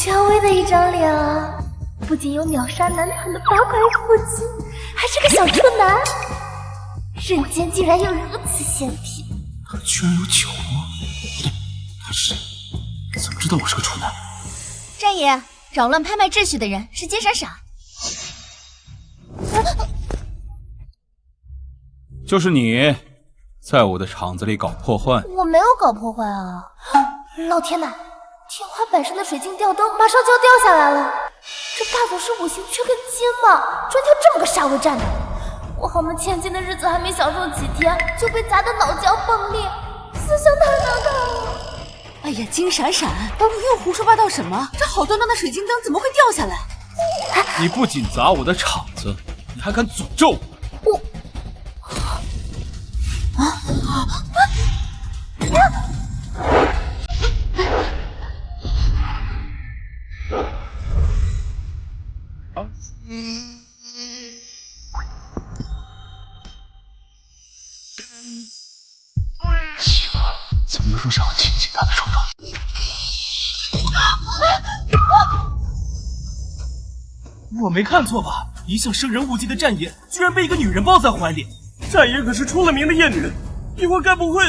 权威的一张脸啊！不仅有秒杀男团的8块腹肌，还是个小处男，人间竟然有如此仙体！他居然有酒窝！不对，他是怎么知道我是个处男？战爷，扰乱拍卖秩序的人是金闪闪。就是你，在我的场子里搞破坏。我没有搞破坏啊！老天呐，天花板上的水晶吊灯马上就要掉下来了。这大佐是五行缺根筋吗？专挑这么个煞位站的。我豪门千金的日子还没享受几天，就被砸得脑浆迸裂，思想太难看了。哎呀，金闪闪，你又胡说八道什么？这好端端的水晶灯怎么会掉下来？你不仅砸我的场子，你还敢诅咒我！奇怪，怎么有种想要亲近他的冲动？我没看错吧？一向生人勿近的战野，居然被一个女人抱在怀里。战野可是出了名的艳女，一会儿该不会……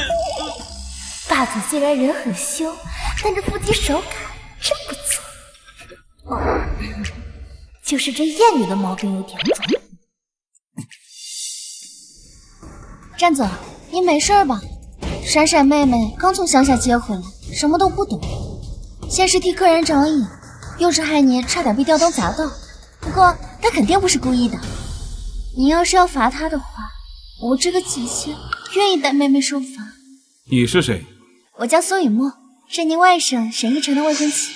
大佐虽然人很凶，但这腹肌手感真不错。哦，就是这艳女的毛病有点重。战总，你没事吧？闪闪妹妹刚从乡下接回来，什么都不懂，先是替客人找瘾，又是害你差点被吊灯砸到。不过她肯定不是故意的。你要是要罚她的话，我这个姐姐愿意带妹妹受罚。你是谁？我叫苏雨墨，是您外甥沈一晨的未婚妻。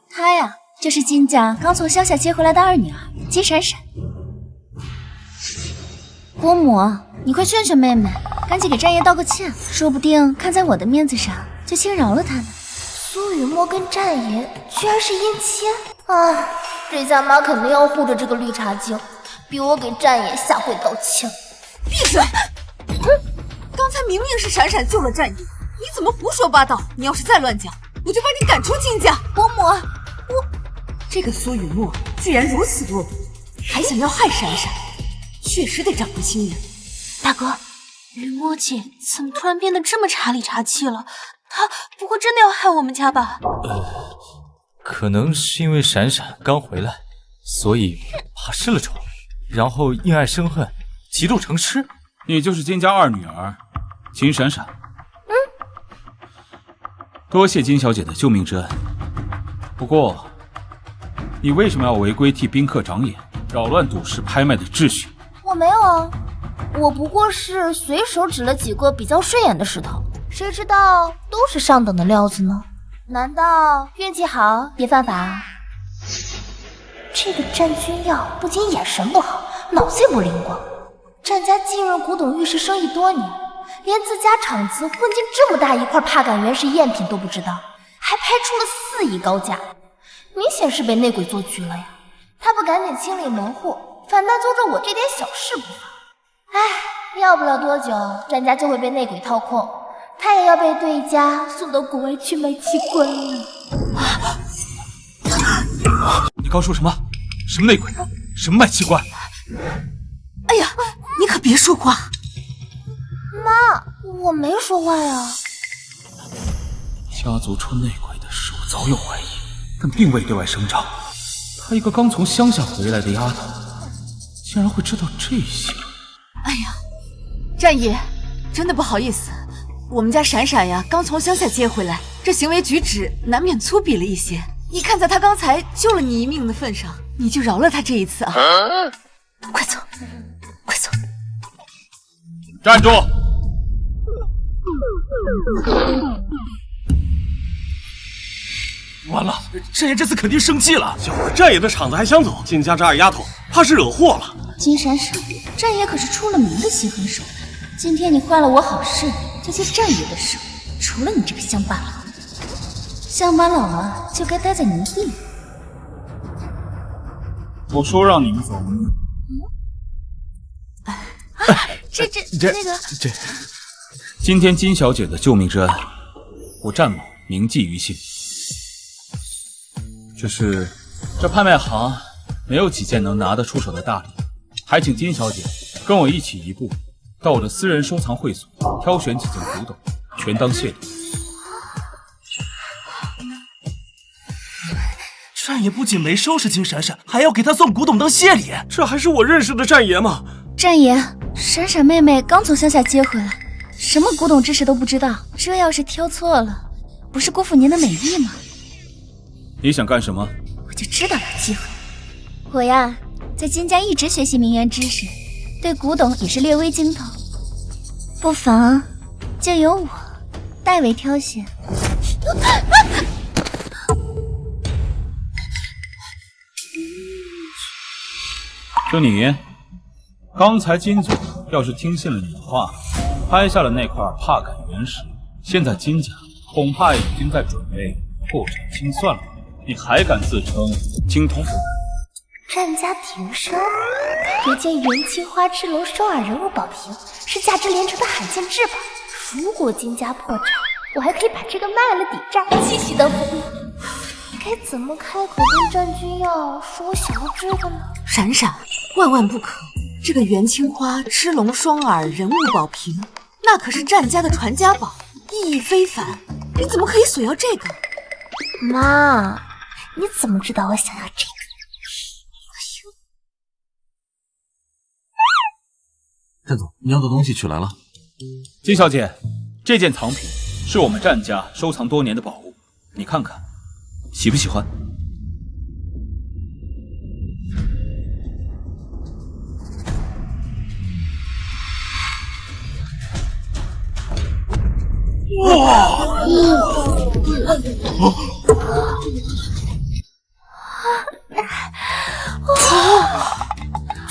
她呀，就是金家刚从乡下接回来的二女儿金闪闪。伯母，你快劝劝妹妹，赶紧给战爷道个歉，说不定看在我的面子上，就轻饶了他呢。苏雨墨跟战爷居然是姻亲啊！这下妈肯定要护着这个绿茶精，逼我给战爷下跪道歉。闭嘴！刚才明明是闪闪救了战爷，你怎么胡说八道？你要是再乱讲，我就把你赶出金家！伯母，这个苏雨墨居然如此落魄，还想要害闪闪，确实得长个心眼。大哥，雨墨姐怎么突然变得这么茶里茶气了？她不会真的要害我们家吧？可能是因为闪闪刚回来，所以怕失了宠，然后因爱生恨，嫉妒成痴。你就是金家二女儿金闪闪。多谢金小姐的救命之恩。不过，你为什么要违规替宾客长眼，扰乱赌市拍卖的秩序？我没有啊，我不过是随手指了几个比较顺眼的石头，谁知道都是上等的料子呢？难道运气好也犯法？这个战君耀不仅眼神不好，脑子也不灵光。战家浸润古董玉石生意多年，连自家厂子混进这么大一块帕秆原石赝品都不知道，还拍出了4亿高价，明显是被内鬼做局了呀！他不赶紧清理门户，反倒揪着我这点小事不放。唉，要不了多久，战家就会被内鬼掏空，他也要被对家送到国外去卖器官了。你刚说什么？什么内鬼？什么卖器官？哎呀，你可别说话！妈，我没说话呀。家族出内鬼的事我早有怀疑，但并未对外声张。她一个刚从乡下回来的丫头，竟然会知道这些。哎呀，战爷，真的不好意思，我们家闪闪呀刚从乡下接回来，这行为举止难免粗鄙了一些。你看在他刚才救了你一命的份上，你就饶了他这一次啊！快走，快走！站住！完了，战爷这次肯定生气了。有了战爷的场子还想走，金家这二丫头怕是惹祸了。金闪闪，战爷可是出了名的心狠手辣。今天你坏了我好事，就借战爷的手，除了你这个乡巴佬，乡巴佬啊，就该待在泥地里。我说让你们走。那个，今天金小姐的救命之恩，我战某铭记于心。只是这拍卖行没有几件能拿得出手的大礼，还请金小姐跟我一起一步到我的私人收藏会所，挑选几件古董，全当谢礼。战爷不仅没收拾金闪闪，还要给他送古董当谢礼，这还是我认识的战爷吗？战爷，闪闪妹妹刚从乡下接回来，什么古董知识都不知道，这要是挑错了，不是辜负您的美意吗？你想干什么？我就知道有机会。我呀，在金家一直学习名媛知识，对古董也是略微精通，不妨就由我代为挑选。就你，刚才金总要是听信了你的话，拍下了那块帕感原石，现在金家恐怕已经在准备破产清算了。你还敢自称精通？战家庭生有件元青花之龙双耳人物宝瓶，是价值连城的罕见至宝。如果金家破产，我还可以把这个卖了抵债，继续当伏笔。该怎么开口跟战君要说我想要这个呢？闪闪，万万不可！这个元青花螭龙双耳人物宝瓶，那可是战家的传家宝，意义非凡。你怎么可以索要这个？妈，你怎么知道我想要这个？战总，你要的东西取来了。金小姐，这件藏品是我们战家收藏多年的宝物，你看看，喜不喜欢？哇！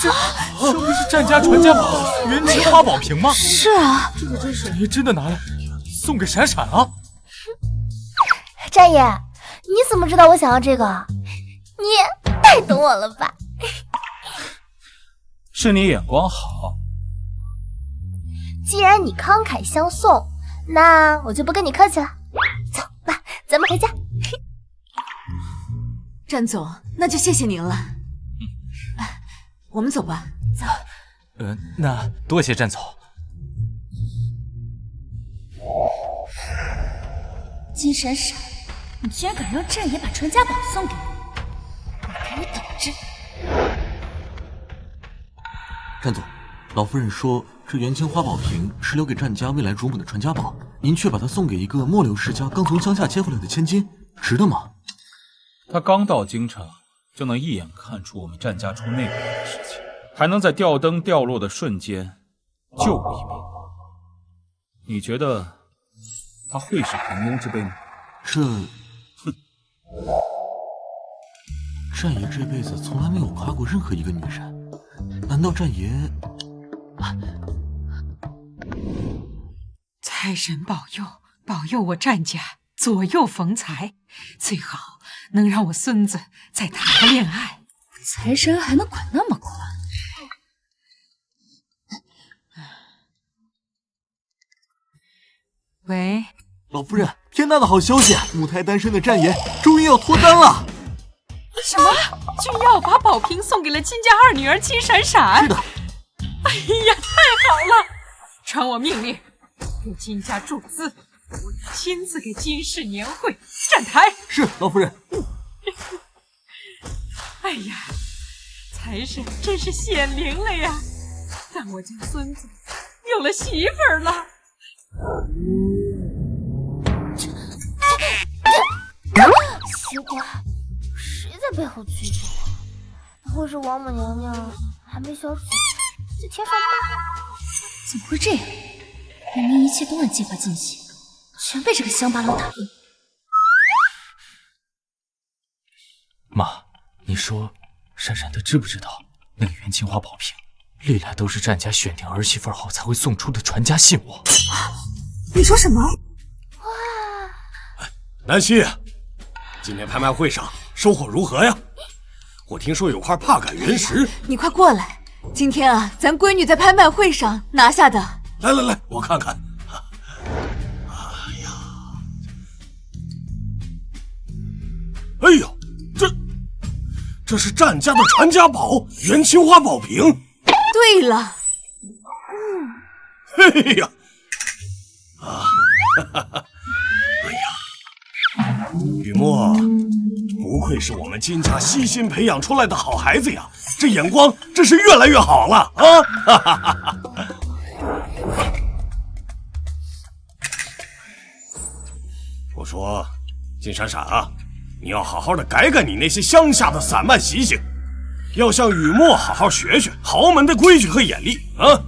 这不是战家传家宝元青花宝瓶吗？是啊，这战爷真的拿来送给闪闪了。战爷，你怎么知道我想要这个？你也太懂我了吧？是你眼光好。既然你慷慨相送，那我就不跟你客气了。走吧，咱们回家。战总，那就谢谢您了。我们走吧。走。那多谢战总。金闪闪，你居然敢让战爷把传家宝送给我，你给我等着！战总，老夫人说这元青花宝瓶是留给战家未来主母的传家宝，您却把它送给一个末流世家刚从乡下接回来的千金，值得吗？他刚到京城，就能一眼看出我们战家出内鬼的事情，还能在吊灯掉落的瞬间救我一命。你觉得他会是平庸之辈吗？战爷这辈子从来没有夸过任何一个女人，难道战爷？财神保佑，保佑我战家左右逢财，最好能让我孙子再谈个恋爱。财神还能管那么宽？喂，老夫人，天大的好消息！母胎单身的战爷终于要脱单了。什么？君要把宝瓶送给了金家二女儿金闪闪？是的。哎呀，太好了！传我命令，给金家注资，我要亲自给金氏年会站台。是，老夫人。哎呀，财神真是显灵了呀！让我家孙子有了媳妇儿了。奇怪，谁在背后狙击我？不会是王母娘娘还没消息在天上吗？怎么会这样？明明一切都按计划进行，全被这个乡巴佬打乱。妈，你说闪闪她知不知道那个元青花宝瓶历来都是战家选定儿媳妇后才会送出的传家信物？你说什么？南希，今天拍卖会上收获如何呀？我听说有块帕感原石，你快过来！今天啊，咱闺女在拍卖会上拿下的。来，我看看。哎呀，这是战家的传家宝元青花宝瓶。对了，嘿呀，哎呀，雨墨，不愧是我们金家悉心培养出来的好孩子呀，这眼光真是越来越好了啊！我说，金闪闪啊，你要好好的改改你那些乡下的散漫习性，要向雨墨好好学学豪门的规矩和眼力啊！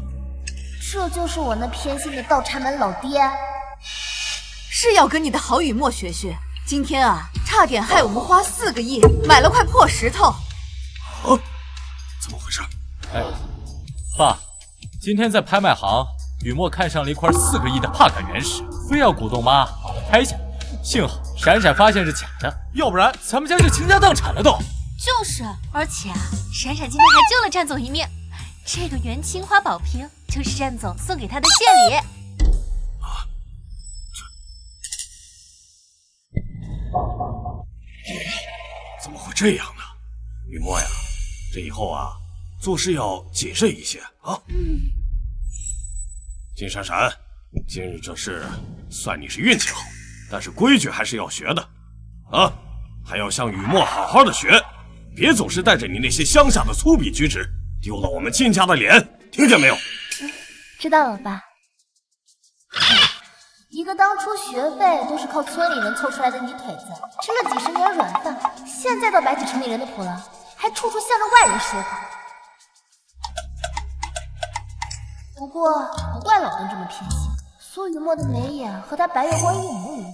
这就是我那偏心的倒插门老爹。是要跟你的好雨墨学学。今天啊，差点害我们花4个亿买了块破石头。啊，怎么回事？哎，爸，今天在拍卖行，雨墨看上了一块4个亿的帕感原石，非要鼓动妈把它拍下。幸好闪闪发现是假的，要不然咱们家就倾家荡产了都。就是，而且啊，闪闪今天还救了战总一命。这个元青花宝瓶就是战总送给他的谢礼。怎么会这样呢？雨墨呀，这以后啊，做事要谨慎一些啊。金闪闪，今日这事算你是运气好，但是规矩还是要学的啊，还要向雨墨好好的学，别总是带着你那些乡下的粗鄙举止，丢了我们金家的脸，听见没有？知道了，爸。一个当初学费都是靠村里人凑出来的泥腿子，吃了几10年软饭，现在倒摆起城里人的谱了，还处处向着外人说话。不过不怪老邓这么偏心，苏雨墨的眉眼和他白月光一模一样，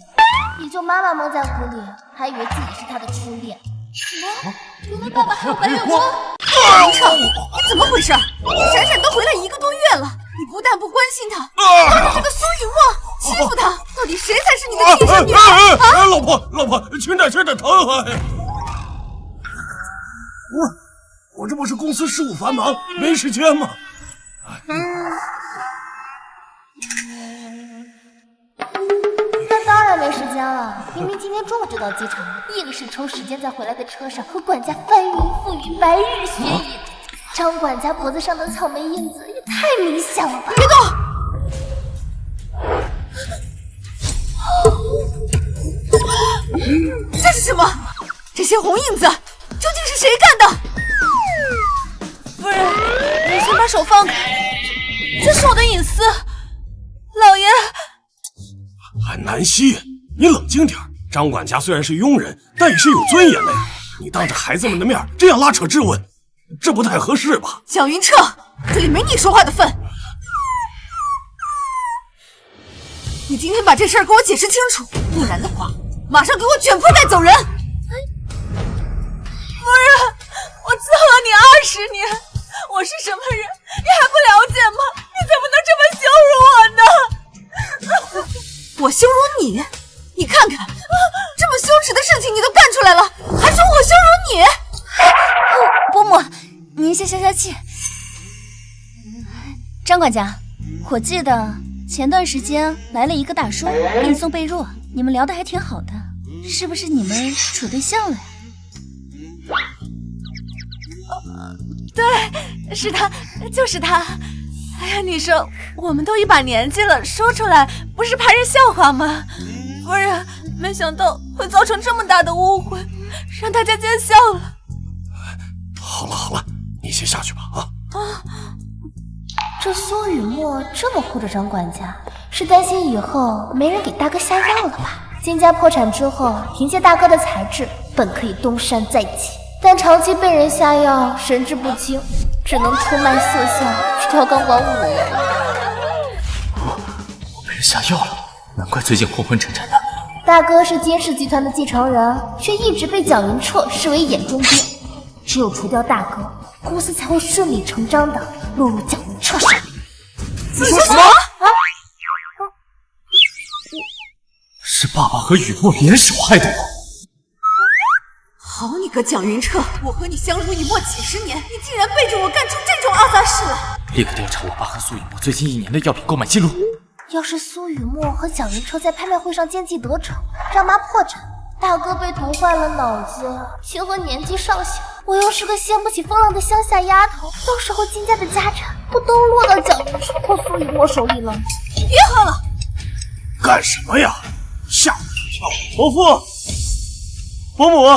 也就妈妈蒙在鼓里，还以为自己是他的初恋。什么？原来爸爸还有白月光？林彻，你怎么回事？闪闪都回来1个多月了，你不但不关心他，还对这个苏雨墨欺负他，到底谁才是你的亲生女儿？啊！老婆，轻点疼啊！我这不是公司事务繁忙，没时间吗？那当然没时间了，明明今天中午就到机场，硬是抽时间在回来的车上和管家翻云覆雨、白日玄隐。张管家脖子上的草莓印子也太明显了吧！别动！这是什么？这些红印子究竟是谁干的？夫人，你先把手放开，这是我的隐私。老爷，韩南希，你冷静点。张管家虽然是佣人，但也是有尊严的呀。你当着孩子们的面这样拉扯质问，这不太合适吧？蒋云彻，这里没你说话的份。你今天把这事儿给我解释清楚，不然的话，马上给我卷铺盖走人！夫人，我伺候了你20年，我是什么人，你还不了解吗？你怎么能这么羞辱我呢？我羞辱你？你看看，这么羞耻的事情你都干出来了，还说我羞辱你？伯母，您先消消气。张管家，我记得前段时间来了一个大叔给你送被褥，你们聊得还挺好的，是不是你们处对象了呀？对，是他，就是他。哎呀，你说我们都一把年纪了，说出来不是怕人笑话吗？夫人，没想到会造成这么大的误会，让大家见笑了。好了，你先下去吧啊！这苏雨墨这么护着张管家，是担心以后没人给大哥下药了吧？金家破产之后，凭借大哥的才智，本可以东山再起，但长期被人下药，神志不清，只能出卖色相，去跳钢管舞了。我被人下药了，难怪最近昏昏沉沉的。大哥是金氏集团的继承人，却一直被蒋云彻视为眼中钉。只有除掉大哥，公司才会顺理成章的落入蒋云彻手里。你说什么？是爸爸和雨墨联手害的我。好你个蒋云彻，我和你相濡以沫几10年，你竟然背着我干出这种阿杂事来！立刻调查我爸和苏雨墨最近1年的药品购买记录。要是苏雨墨和蒋云彻在拍卖会上奸计得逞，让妈破产，大哥被毒坏了脑子，且和年纪尚小，我又是个掀不起风浪的乡下丫头，到时候金家的家产不都落到蒋云舒或苏雨墨手里了？别喊了！干什么呀？吓我一跳！伯父，伯母，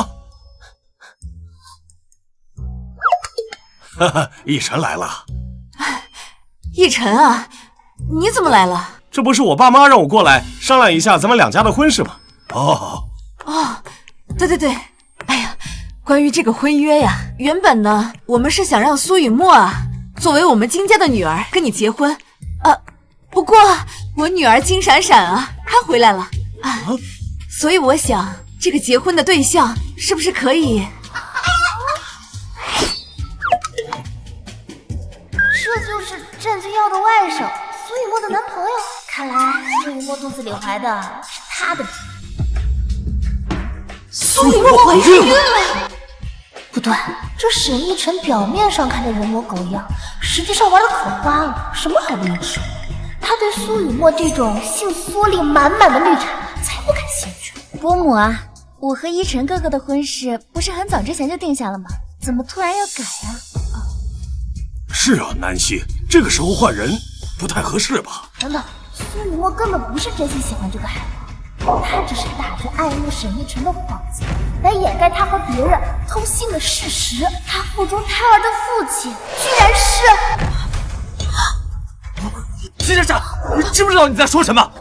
哈哈，奕晨来了。奕晨啊，你怎么来了？这不是我爸妈让我过来商量一下咱们两家的婚事吗？哦，对，哎呀，关于这个婚约呀，原本呢，我们是想让苏雨墨啊，作为我们金家的女儿跟你结婚，不过我女儿金闪闪啊，她回来了啊，所以我想这个结婚的对象是不是可以？这就是战军耀的外甥苏雨墨的男朋友，看来苏雨墨肚子里怀的是他的。苏雨墨怀孕了？不对，这沈奕晨表面上看着人模狗样，实际上玩的可花了，什么好的意识？他对苏雨墨这种性缩力满满的绿茶才不感兴趣。伯母啊，我和依晨哥哥的婚事不是很早之前就定下了吗？怎么突然要改啊？是啊，南希，这个时候换人不太合适吧？等等，苏雨墨根本不是真心喜欢这个孩子，他只是打着爱慕沈奕晨的幌子来掩盖他和别人偷腥的事实。他腹中胎儿的父亲居然是金闪闪，你知不知道你在说什么？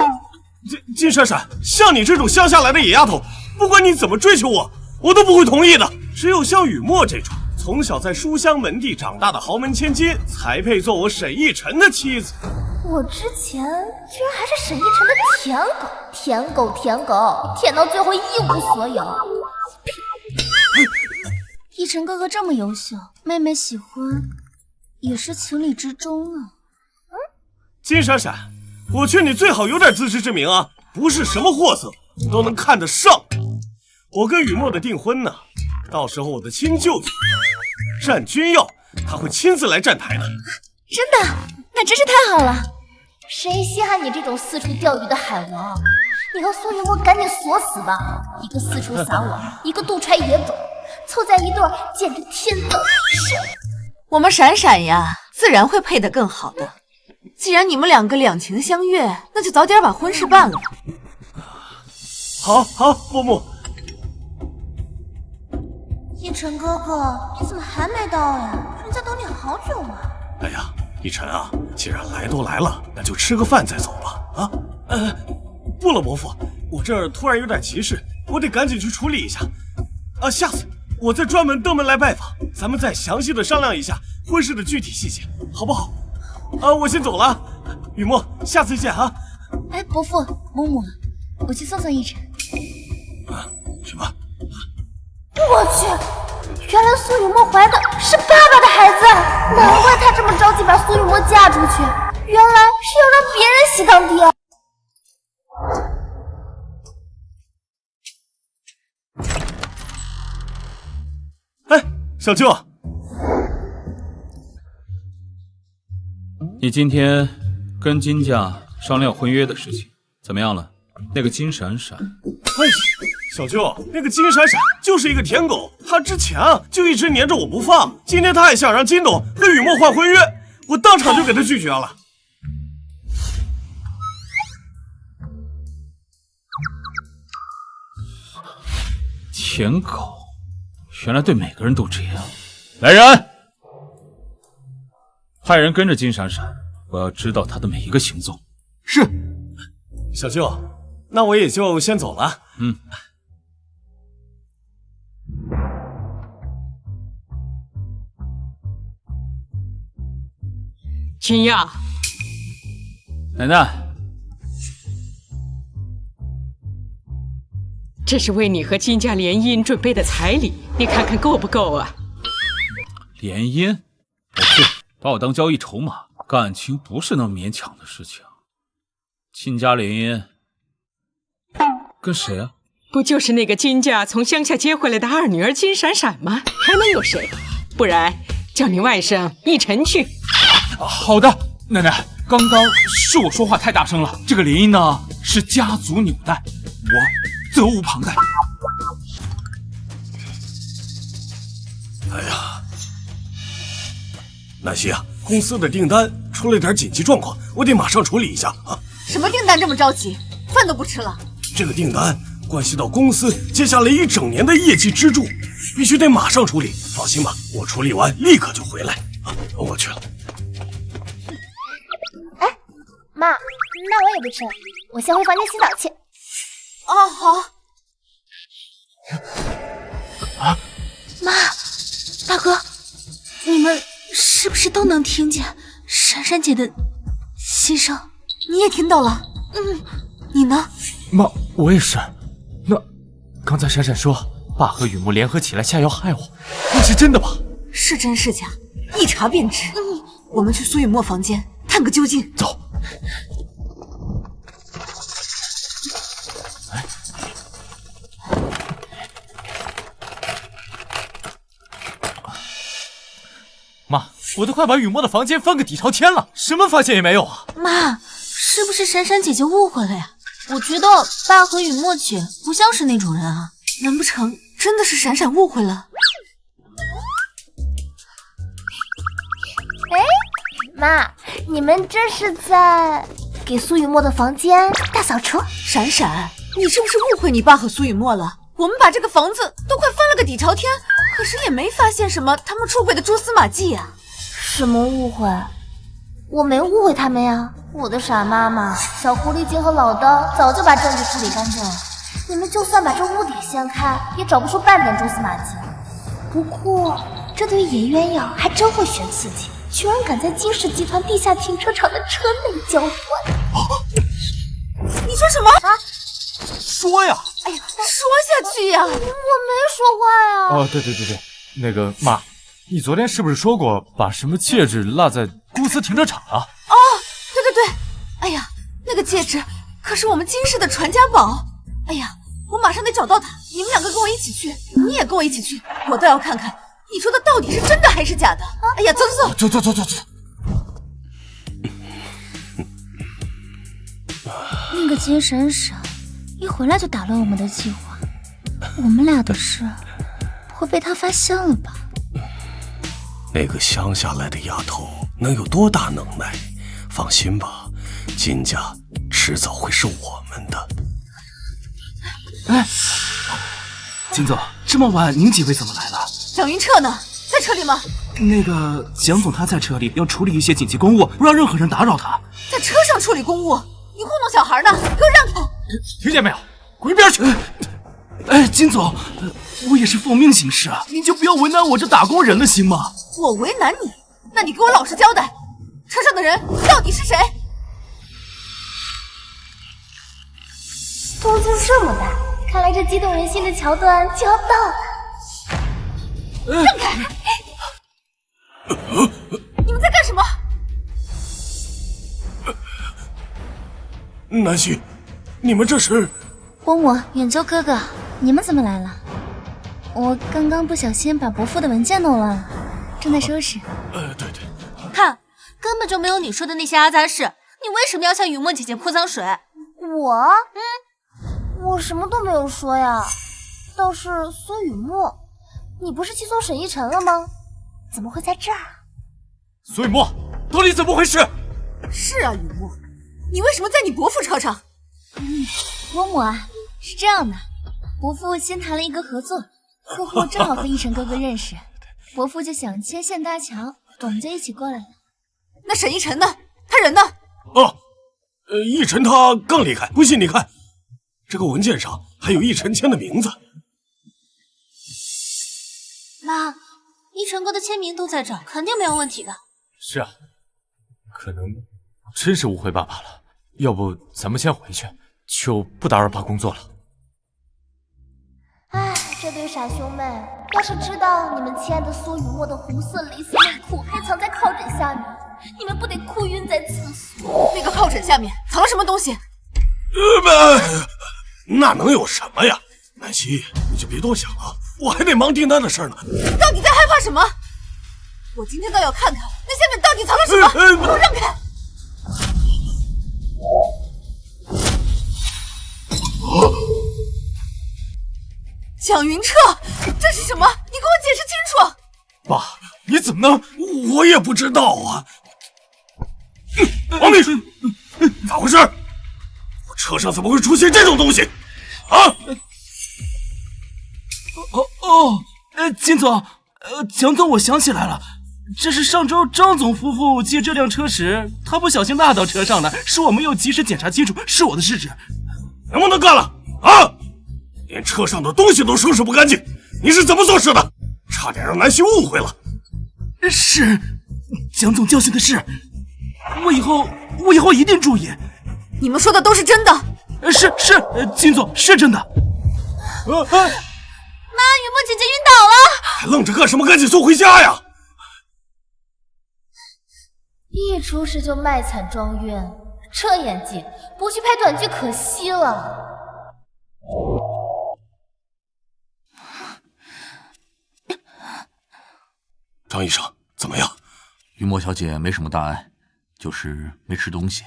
金闪闪，像你这种乡下来的野丫头，不管你怎么追求我，我都不会同意的。只有像雨墨这种从小在书香门第长大的豪门千金，才配做我沈奕晨的妻子。我之前居然还是沈奕晨的舔狗，舔到最后一无所有。奕晨哥哥这么优秀，妹妹喜欢也是情理之中啊。金闪闪，我劝你最好有点自知之明啊，不是什么货色都能看得上。我跟雨墨的订婚呢，到时候我的亲舅舅战君耀他会亲自来站台的。真的？那真是太好了。谁稀罕你这种四处钓鱼的海王？你和苏雨墨赶紧锁死吧，一个四处撒网，一个肚揣野种，凑在一对简直天造地设。我们闪闪呀，自然会配得更好的。既然你们两个两情相悦，那就早点把婚事办了。好，伯母。奕晨哥哥，你怎么还没到呀？人家等你好久了。哎呀，奕晨啊，既然来都来了，那就吃个饭再走吧。不了，伯父，我这儿突然有点急事，我得赶紧去处理一下。下次我再专门登门来拜访，咱们再详细的商量一下婚事的具体细节，好不好？我先走了，雨墨，下次见啊。哎，伯父、伯母，我去送送奕晨。什么？我去，原来苏雨墨怀的是爸爸的孩子，难怪他这么着急把苏雨墨嫁出去，原来是要让别人喜当爹。哎，小舅，你今天跟金家商量婚约的事情怎么样了？那个金闪闪，哎，小舅，那个金闪闪就是一个舔狗，他之前就一直黏着我不放，今天他还想让金董和雨墨换婚约，我当场就给他拒绝了。舔狗，原来对每个人都这样。来人，派人跟着金闪闪，我要知道他的每一个行踪。是，小舅，那我也就先走了。君耀，奶奶，这是为你和金家联姻准备的彩礼，你看看够不够啊？联姻？我去，把我当交易筹码，感情不是那么勉强的事情。金家联姻，跟谁啊？不就是那个金家从乡下接回来的二女儿金闪闪吗？还能有谁？不然叫你外甥奕晨去。好的，奶奶，刚刚是我说话太大声了。这个联姻呢是家族纽带，我责无旁贷。哎，南希啊，公司的订单出了点紧急状况，我得马上处理一下啊。什么订单这么着急？饭都不吃了？这个订单关系到公司接下来1整年的业绩支柱，必须得马上处理。放心吧，我处理完立刻就回来。啊，我去了。哎，妈，那我也不吃了，我先回房间洗澡去。哦，好。妈，大哥，你们是不是都能听见闪闪姐的心声？你也听到了？你呢？妈，我也是。那刚才闪闪说爸和雨墨联合起来下药害我，那是真的吧？是真是假，一查便知。我们去苏雨墨房间探个究竟。走。妈，我都快把雨墨的房间翻个底朝天了，什么发现也没有啊！妈，是不是闪闪姐姐误会了呀？我觉得爸和雨墨姐不像是那种人啊，难不成真的是闪闪误会了？哎，妈，你们这是在给苏雨墨的房间大扫除？闪闪，你是不是误会你爸和苏雨墨了？我们把这个房子都快翻了个底朝天，可是也没发现什么他们出轨的蛛丝马迹呀。什么误会？我没误会他们呀！我的傻妈妈，小狐狸精和老刀早就把证据处理干净了。你们就算把这屋顶掀开，也找不出半点蛛丝马迹。不过，这对野鸳鸯还真会选刺激，居然敢在金氏集团地下停车场的车内交换。你说什么？啊？说呀！哎呀，说下去呀！我没说话呀。哦，对，那个妈，你昨天是不是说过把什么戒指落在公司停车场了？哦，对，哎呀，那个戒指可是我们金氏的传家宝。哎呀，我马上得找到它，你们两个跟我一起去，你也跟我一起去，我倒要看看你说的到底是真的还是假的。哎呀，走。那个金闪闪一回来就打乱我们的计划，我们俩的事会被他发现了吧？那个乡下来的丫头能有多大能耐？放心吧，金家迟早会是我们的。哎，金总，这么晚您几位怎么来了？蒋云彻呢？在车里吗？那个蒋总他在车里要处理一些紧急公务，不让任何人打扰他。在车上处理公务？你糊弄小孩呢？给我让开！听见没有？滚一边去！哎，金总，我也是奉命行事啊，您就不要为难我这打工人了，行吗？我为难你？那你给我老实交代，车上的人到底是谁？动静这么大，看来这激动人心的桥段就要到了。让开！你们在干什么？南希，你们这是？伯母、远州哥哥，你们怎么来了？我刚刚不小心把伯父的文件弄乱了，正在收拾。对。看，根本就没有你说的那些阿杂事，你为什么要向雨墨姐姐泼脏水？我什么都没有说呀。倒是苏雨墨，你不是去送沈一晨了吗？怎么会在这儿？苏雨墨，到底怎么回事？是啊，雨墨，你为什么在你伯父车上？伯母啊，是这样的，伯父新谈了一个合作，客户正好和一晨哥哥认识，伯父就想牵线搭桥，我们就一起过来了。那沈一晨呢？他人呢？一晨他刚离开，不信你看，这个文件上还有一晨签的名字。妈，一晨哥的签名都在这儿，肯定没有问题的。是啊，可能真是误会爸爸了，要不咱们先回去，就不打扰爸工作了。唉，这对傻兄妹，要是知道你们亲爱的苏雨墨的红色蕾丝内裤还藏在靠枕下面，你们不得哭晕在厕所？那个靠枕下面藏了什么东西？那能有什么呀？南希，你就别多想了，我还得忙订单的事呢。你到底在害怕什么？我今天倒要看看那下面到底藏了什么！给我让开！蒋云彻，这是什么？你给我解释清楚！爸，你怎么能？我也不知道啊。王秘书，咋回事？我车上怎么会出现这种东西？啊？金总，蒋总，我想起来了，这是上周张总夫妇借这辆车时，他不小心落到车上的，是我没有及时检查清楚，是我的失职。能不能干了啊？连车上的东西都收拾不干净，你是怎么做事的？差点让南希误会了。是，蒋总教训的是，我以后一定注意。你们说的都是真的？是，金总是真的。妈，雨墨姐姐晕倒了！还愣着干什么？赶紧送回家呀！一出事就卖惨装晕，这演技不去拍短剧可惜了。张医生，怎么样？雨墨小姐没什么大碍，就是没吃东西，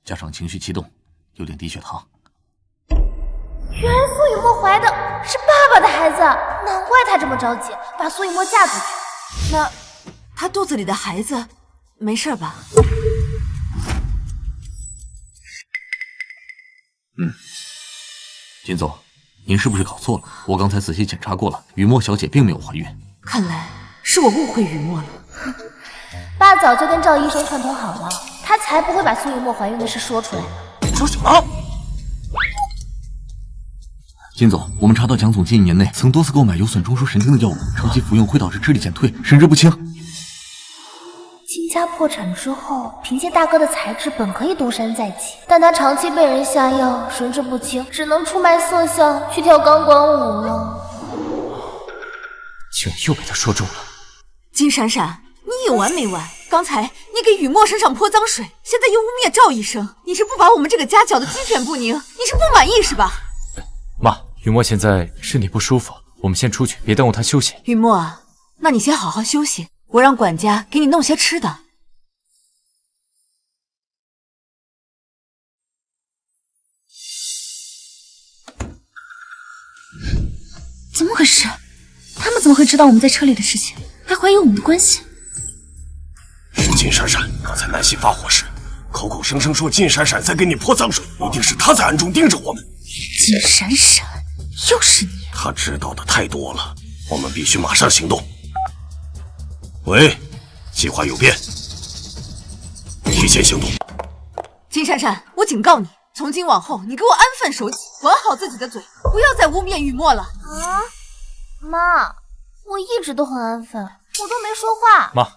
加上情绪激动，有点低血糖。原来苏雨墨怀的是爸爸的孩子，难怪她这么着急把苏雨墨嫁出去。那她肚子里的孩子没事吧？金总，您是不是搞错了？我刚才仔细检查过了，雨墨小姐并没有怀孕。看来是我误会雨墨了。爸早就跟赵医生串通好了，他才不会把苏雨墨怀孕的事说出来。你说什么？金总，我们查到蒋总近1年内曾多次购买有损中枢神经的药物，长期服用会导致智力减退、神志不清。金家破产之后，凭借大哥的才智本可以东山再起，但他长期被人下药，神志不清，只能出卖色相去跳钢管舞了。竟然又被他说中了。金闪闪，你有完没完？刚才你给雨墨身上泼脏水，现在又污蔑赵医生，你是不把我们这个家搅得鸡犬不宁？你是不满意是吧？妈，雨墨现在身体不舒服，我们先出去，别耽误他休息。雨墨啊，那你先好好休息，我让管家给你弄些吃的。怎么回事？他们怎么会知道我们在车里的事情，还怀疑我们的关系？是金闪闪，刚才南希发火时，口口声声说金闪闪在给你泼脏水，一定是他在暗中盯着我们。金闪闪，又是你！他知道的太多了，我们必须马上行动。喂，计划有变，提前行动。金闪闪，我警告你，从今往后，你给我安分守己，管好自己的嘴，不要再污蔑雨墨了。啊，妈，我一直都很安分，我都没说话。妈，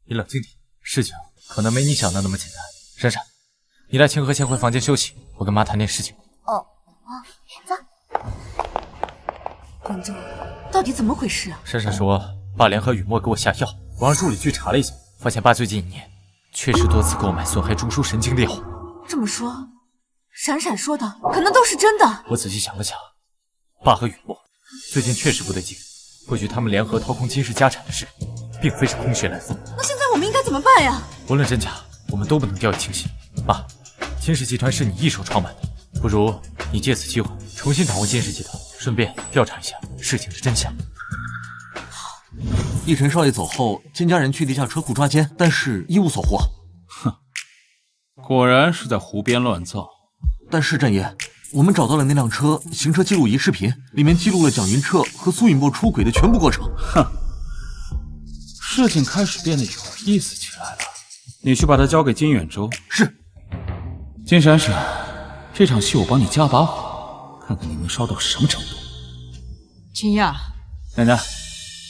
你冷静点，事情可能没你想的那么简单。闪闪，你带清河先回房间休息，我跟妈谈点事情。哦，走。管仲，到底怎么回事啊？闪闪说，爸联合雨墨给我下药，我让助理去查了一下，发现爸最近1年确实多次购买损害中枢神经的药物。这么说，闪闪说的可能都是真的。我仔细想了想，爸和雨墨最近确实不对劲，或许他们联合掏空金氏家产的事，并非是空穴来风。那现在我们应该怎么办呀？无论真假，我们都不能掉以轻心。妈，金氏集团是你一手创办的，不如你借此机会重新掌握金氏集团，顺便调查一下事情的真相。奕晨少爷走后，金家人去地下车库抓奸，但是一无所获。哼，果然是在胡编乱造。但是阵爷，我们找到了那辆车行车记录仪视频，里面记录了蒋云彻和苏雨墨出轨的全部过程。哼，事情开始变得有意思起来了。你去把它交给金远洲。是。金闪闪，这场戏我帮你加把火，看看你能烧到什么程度。君耀，奶奶，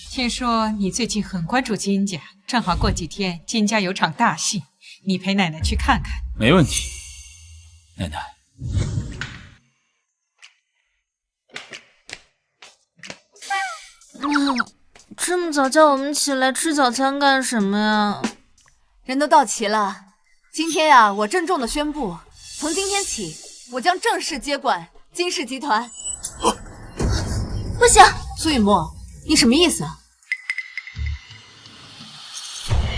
听说你最近很关注金家，正好过几天金家有场大戏，你陪奶奶去看看。没问题，奶奶。这么早叫我们起来吃早餐干什么呀？人都到齐了，今天呀，我郑重的宣布，从今天起，我将正式接管金氏集团。不行，苏雨墨，你什么意思啊？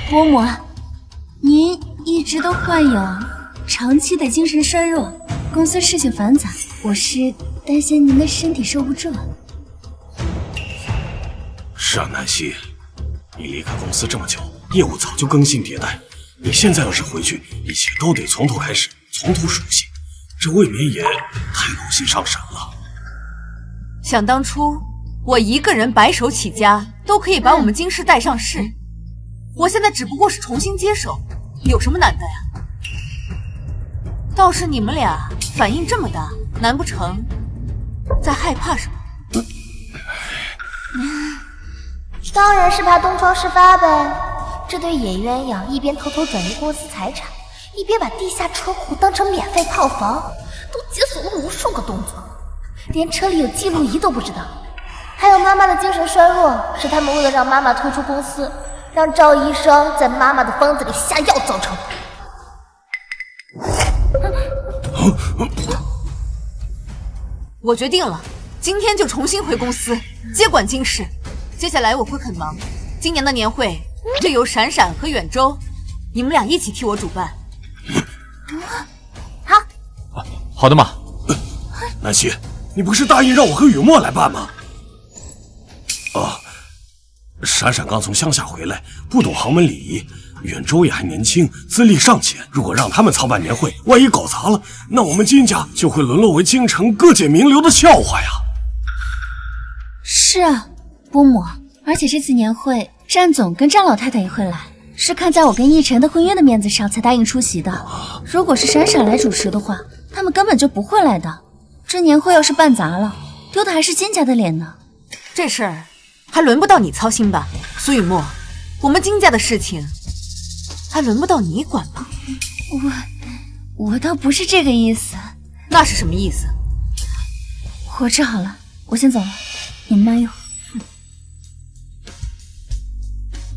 伯母，您一直都患有长期的精神衰弱，公司事情繁杂，我是担心您的身体受不住。是啊，南希，你离开公司这么久，业务早就更新迭代，你现在要是回去，一切都得从头开始，从头熟悉，这未免也太劳心伤神了。想当初，我一个人白手起家，都可以把我们京师带上市。我现在只不过是重新接手，有什么难的呀？倒是你们俩反应这么大，难不成在害怕什么？当然是怕东窗事发呗。这对野鸳鸯一边偷偷转移公司财产，一边把地下车库当成免费炮房，都解锁了无数个动作，连车里有记录仪都不知道。还有妈妈的精神衰弱，是他们为了让妈妈退出公司，让赵医生在妈妈的方子里下药造成的。我决定了，今天就重新回公司接管京师。接下来我会很忙，今年的年会就由闪闪和远州，你们俩一起替我主办。好，好的妈。南希，你不是答应让我和雨墨来办吗？闪闪刚从乡下回来，不懂豪门礼仪。远州也还年轻，资历尚浅，如果让他们操办年会，万一搞砸了，那我们金家就会沦落为京城各界名流的笑话呀。是啊，波母，而且这次年会，战总跟战老太太也会来，是看在我跟奕晨的婚约的面子上才答应出席的。如果是闪闪来主持的话，他们根本就不会来的。这年会要是办砸了，丢的还是金家的脸呢。这事儿还轮不到你操心吧，苏雨墨，我们金家的事情还轮不到你管吗？我倒不是这个意思。那是什么意思？我治好了，我先走了，你们慢用。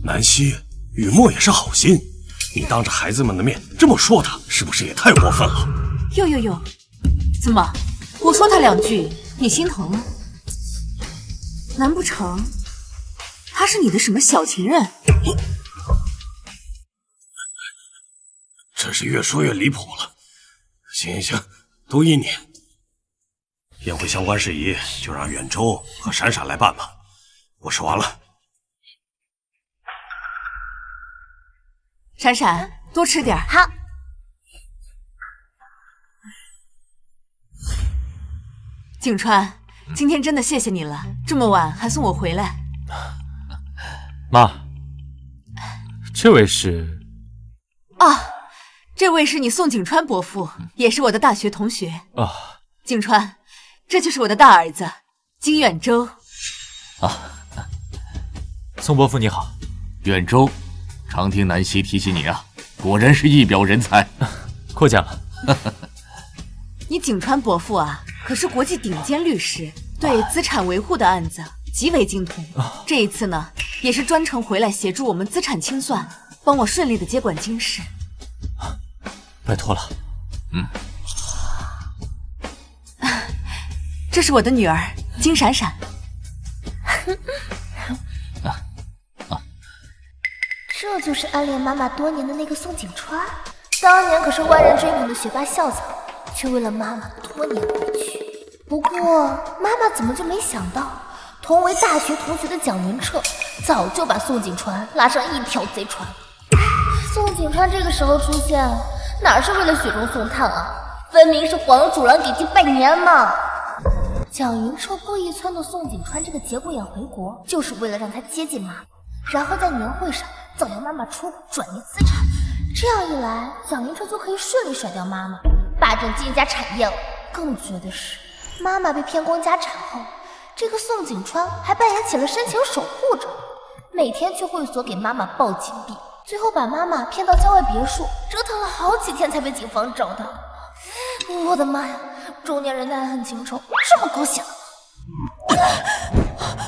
南希，雨墨也是好心，你当着孩子们的面这么说他，是不是也太过分了？哟，怎么，我说他两句，你心疼了？难不成他是你的什么小情人？真是越说越离谱了。行，都依你。宴会相关事宜就让远州和闪闪来办吧，我说完了。闪闪，多吃点。好。景川，今天真的谢谢你了，这么晚还送我回来。妈，这位是？这位是你宋景川伯父，也是我的大学同学。景川，这就是我的大儿子金远州。宋伯父你好。远州，常听南希提起你啊，果然是一表人才。过奖了。你景川伯父啊，可是国际顶尖律师，对资产维护的案子极为精通。这一次呢，也是专程回来协助我们资产清算，帮我顺利的接管京师。拜托了。这是我的女儿金闪闪。这就是暗恋妈妈多年的那个宋景川，当年可是万人追捧的学霸校草，却为了妈妈多年不娶。不过妈妈怎么就没想到，同为大学同学的蒋云彻早就把宋景川拉上一条贼船。宋景川这个时候出现，哪是为了雪中送炭啊，分明是黄鼠狼给鸡拜年嘛！蒋云彻故意撺掇宋景川这个节骨眼回国，就是为了让他接近妈妈，然后在年会上造谣妈妈出轨转移资产。这样一来，蒋云彻就可以顺利甩掉妈妈，霸占金家产业了。更绝的是，妈妈被骗光家产后，这个宋景川还扮演起了深情守护者，每天去会所给妈妈抱金币，最后把妈妈骗到郊外别墅，折腾了好几天才被警方找到。我的妈呀，中年人的爱恨情仇这么狗血了！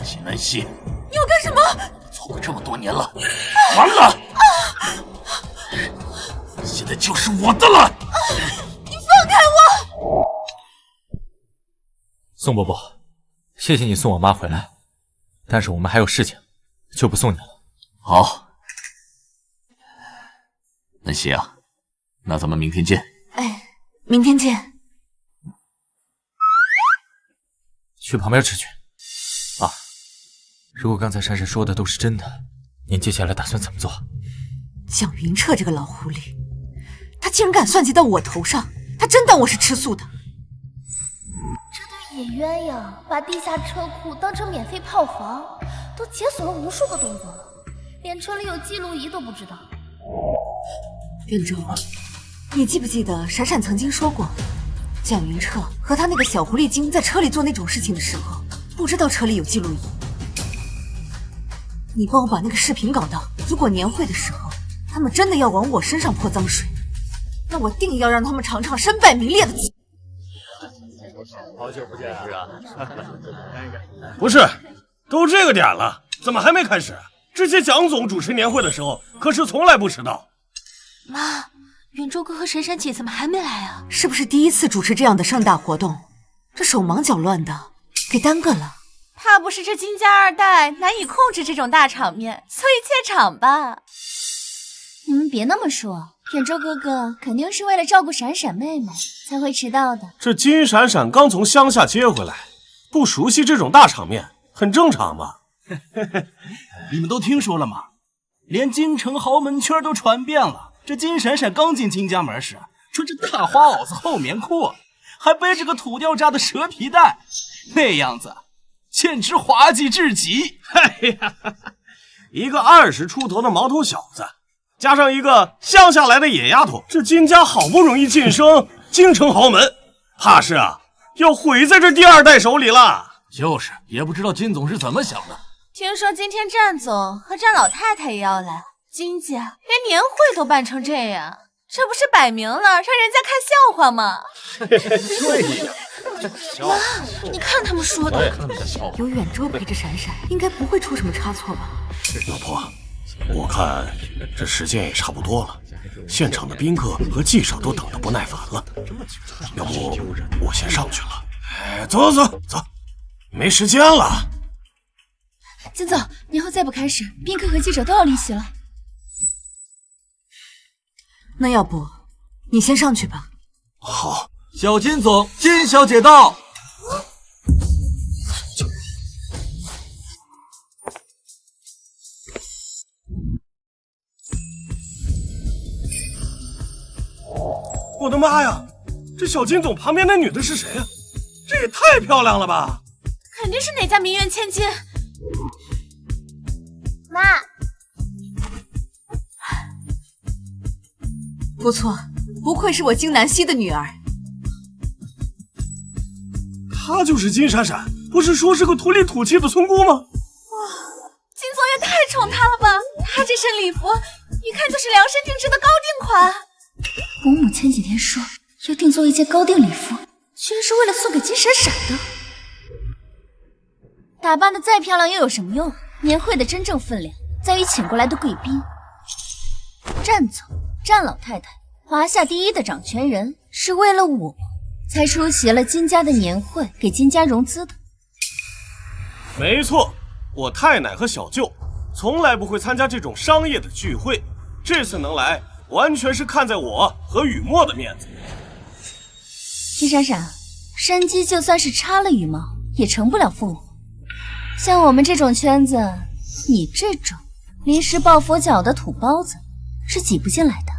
秦南希，你要干什么？错过这么多年了，完了！现在就是我的了！你放开我！宋伯伯，谢谢你送我妈回来，但是我们还有事情，就不送你了。好，南希啊，那咱们明天见。明天见。去旁边吃去。如果刚才闪闪说的都是真的，您接下来打算怎么做？蒋云彻这个老狐狸，他竟然敢算计到我头上，他真当我是吃素的？这对野鸳鸯把地下车库当成免费炮房，都解锁了无数个动作了，连车里有记录仪都不知道。袁州，你记不记得闪闪曾经说过，蒋云彻和他那个小狐狸精在车里做那种事情的时候，不知道车里有记录仪。你帮我把那个视频搞到，如果年会的时候他们真的要往我身上泼脏水，那我定要让他们尝尝身败名裂的滋味。好久不见啊！不是，都这个点了，怎么还没开始？之前蒋总主持年会的时候，可是从来不迟到。妈，远州哥和闪闪姐怎么还没来啊？是不是第一次主持这样的盛大活动，这手忙脚乱的，给耽搁了？怕不是这金家二代难以控制这种大场面，所以怯场吧？你们别那么说，远州哥哥肯定是为了照顾闪闪妹妹才会迟到的。这金闪闪刚从乡下接回来，不熟悉这种大场面，很正常嘛。你们都听说了吗？连京城豪门圈都传遍了。这金闪闪刚进金家门时，穿着大花袄子厚棉裤，还背着个土掉渣的蛇皮袋，那样子简直滑稽至极。哎呀，一个20出头的毛头小子，加上一个乡下来的野丫头，这金家好不容易晋升京城豪门，怕是要毁在这第二代手里了。就是，也不知道金总是怎么想的。听说今天战总和战老太太也要来，金家连年会都办成这样，这不是摆明了让人家看笑话吗？对呀，妈，你看他们说的，有远州陪着闪闪，应该不会出什么差错吧？老婆，我看这时间也差不多了，现场的宾客和记者都等得不耐烦了，要不我先上去了。哎，走，没时间了。金总，年会再不开始，宾客和记者都要离席了。那要不你先上去吧。好。小金总，金小姐到。我的妈呀，这小金总旁边那女的是谁啊？这也太漂亮了吧！肯定是哪家名媛千金。妈，不错，不愧是我金南希的女儿。她就是金闪闪，不是说是个土里土气的村姑吗？哇，金总也太宠她了吧！她这身礼服，一看就是量身定制的高定款。伯母前几天说要定做一件高定礼服，居然是为了送给金闪闪的。打扮的再漂亮又有什么用？年会的真正分量在于请过来的贵宾。战总、战老太太，华夏第一的掌权人，是为了我才出席了金家的年会，给金家融资的。没错，我太奶和小舅从来不会参加这种商业的聚会，这次能来，完全是看在我和雨墨的面子。金闪闪，山鸡就算是插了羽毛，也成不了凤凰。像我们这种圈子，你这种临时抱佛脚的土包子是挤不进来的。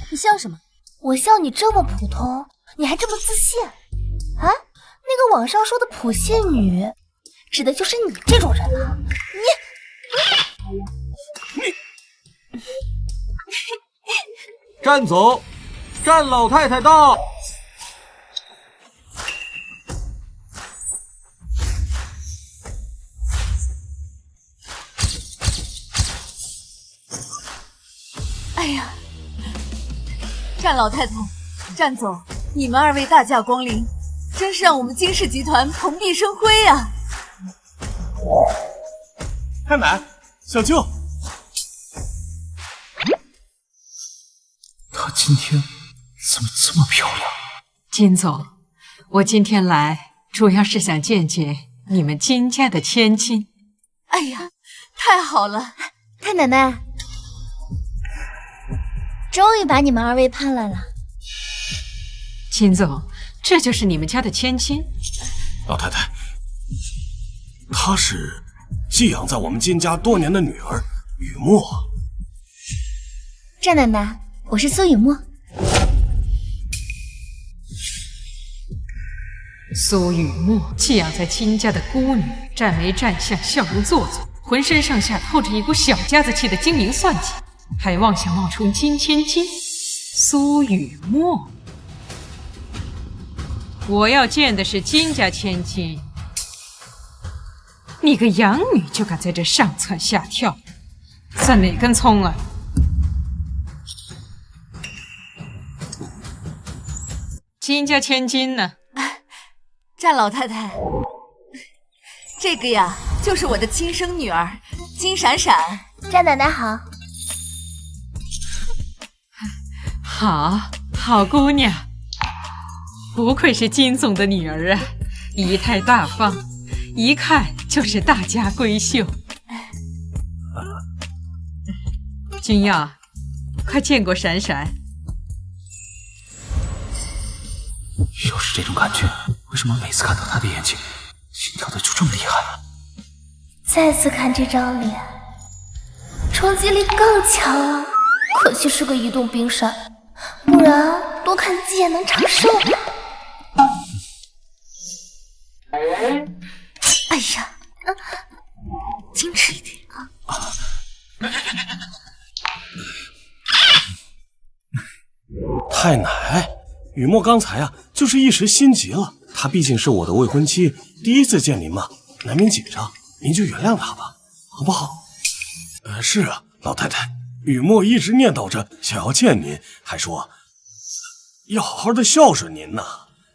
你笑什么？我笑你这么普通，你还这么自信啊？那个网上说的普信女，指的就是你这种人啊！你战总，战老太太到。哎呀，战老太太、战总，你们二位大驾光临，真是让我们金氏集团蓬荜生辉呀！太奶，小舅，她今天怎么这么漂亮？金总，我今天来主要是想见见你们金家的千金。哎呀，太好了！太奶奶，终于把你们二位盼来了。金总，这就是你们家的千金。老太太，她是寄养在我们金家多年的女儿雨墨。战奶奶，我是苏雨墨。苏雨墨寄养在金家的孤女，站眉站相，笑容做作，浑身上下透着一股小家子气的精明算计，还妄想冒充金千金。苏雨墨，我要见的是金家千金。你个养女就敢在这上蹿下跳，算哪根葱啊？金家千金呢？战老太太，这个呀，就是我的亲生女儿金闪闪。战奶奶好。好姑娘，不愧是金总的女儿啊，仪态大方，一看就是大家闺秀。君耀，快见过闪闪。又是这种感觉，为什么每次看到他的眼睛，心跳的就这么厉害？再次看这张脸，冲击力更强了。可惜是个移动冰山，不然多看几眼能长寿。哎呀，矜持一点啊！太奶，雨墨刚才就是一时心急了。她毕竟是我的未婚妻，第一次见您嘛，难免紧张，您就原谅她吧，好不好？是啊，老太太，雨墨一直念叨着想要见您，还说要好好的孝顺您呢。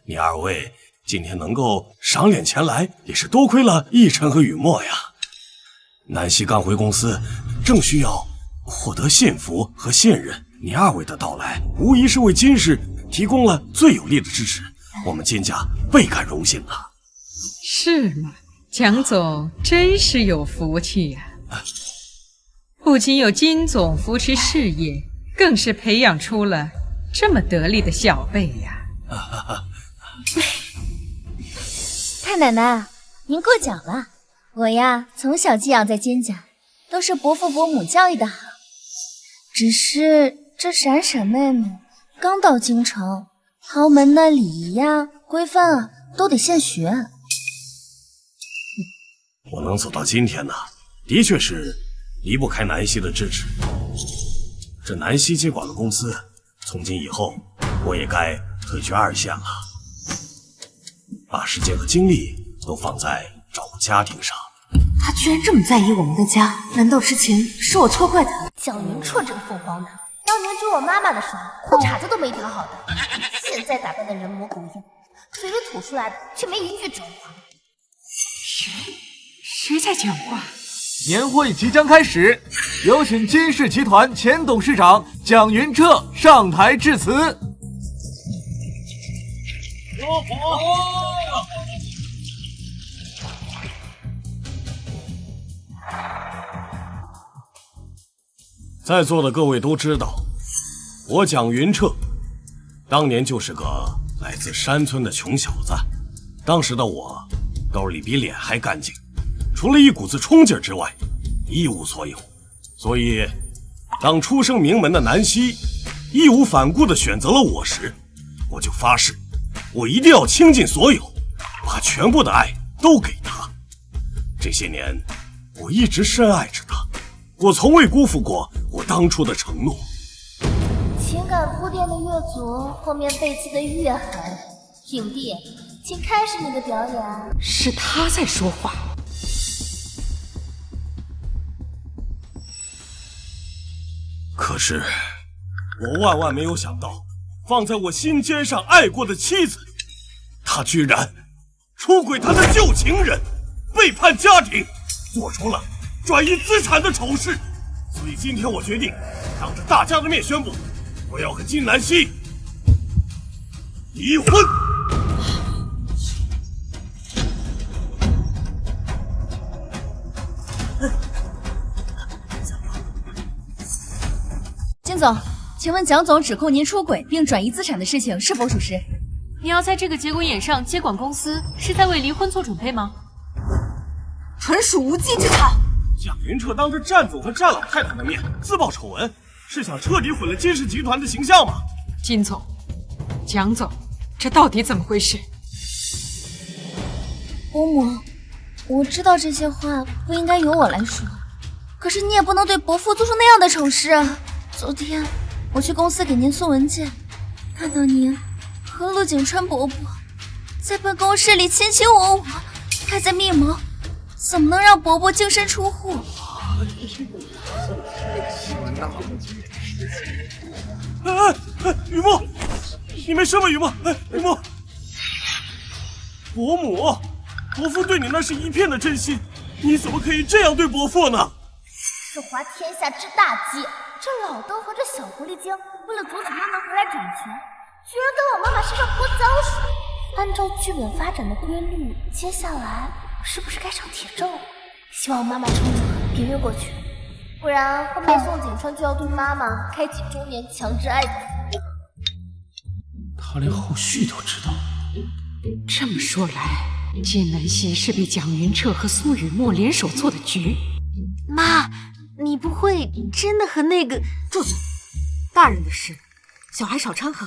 你二位今天能够赏脸前来，也是多亏了奕晨和雨墨呀。南希刚回公司，正需要获得信服和信任，你二位的到来，无疑是为金氏提供了最有力的支持，我们金家倍感荣幸啊！是吗？蒋总真是有福气呀！不仅有金总扶持事业，更是培养出了这么得力的小辈呀！太奶奶，您过奖了。我呀，从小寄养在金家，都是伯父伯母教育的好。只是这闪闪妹妹刚到京城，豪门的礼仪呀、规范都得现学。我能走到今天呢，的确是离不开南希的支持。这南希接管了公司，从今以后，我也该退居二线了，把时间和精力都放在照顾家庭上。他居然这么在意我们的家，难道之前是我错怪他？蒋云彻这个凤凰男，当年追我妈妈的时候，裤衩子都没调好的，现在打扮的人模狗样，嘴里吐出来的却没一句真话。谁在讲话？年会即将开始，有请金氏集团前董事长蒋云彻上台致辞。在座的各位都知道，我蒋云彻当年就是个来自山村的穷小子，当时的我兜里比脸还干净，除了一股子冲劲之外，一无所有。所以，当出生名门的南希义无反顾地选择了我时，我就发誓，我一定要倾尽所有，把全部的爱都给他。这些年，我一直深爱着他，我从未辜负过我当初的承诺。情感铺垫的越足，后面背刺的越狠。影帝，请开始你的表演。是他在说话。可是，我万万没有想到，放在我心尖上爱过的妻子，她居然出轨她的旧情人，背叛家庭，做出了转移资产的丑事。所以今天我决定当着大家的面宣布，我要和金南希离婚。金总，请问蒋总指控您出轨并转移资产的事情是否属实？你要在这个节骨眼上接管公司，是在为离婚做准备吗？纯属无稽之谈。蒋云彻当着战总和战老太太的面自曝丑闻，是想彻底毁了金氏集团的形象吗？金总，蒋总，这到底怎么回事？伯母，我知道这些话不应该由我来说，可是你也不能对伯父做出那样的丑事啊！昨天我去公司给您送文件，看到您和陆景川伯伯在办公室里卿卿我我，还在密谋怎么能让伯伯净身出户。雨墨，你没事吗？雨墨，雨墨，伯母，伯父对你那是一片的真心，你怎么可以这样对伯父呢？是滑天下之大稽，这老邓和这小狐狸精为了阻止妈妈回来掌权，居然在我妈妈身上泼脏水。按照剧本发展的规律，接下来是不是该上铁证了？希望妈妈撑着，别越过去，不然后面宋景川就要对妈妈开启中年强制爱的服务。他连后续都知道。这么说来，金南希是被蒋云彻和苏雨墨联手做的局。妈，你不会真的和那个……住嘴！大人的事，小孩少掺和。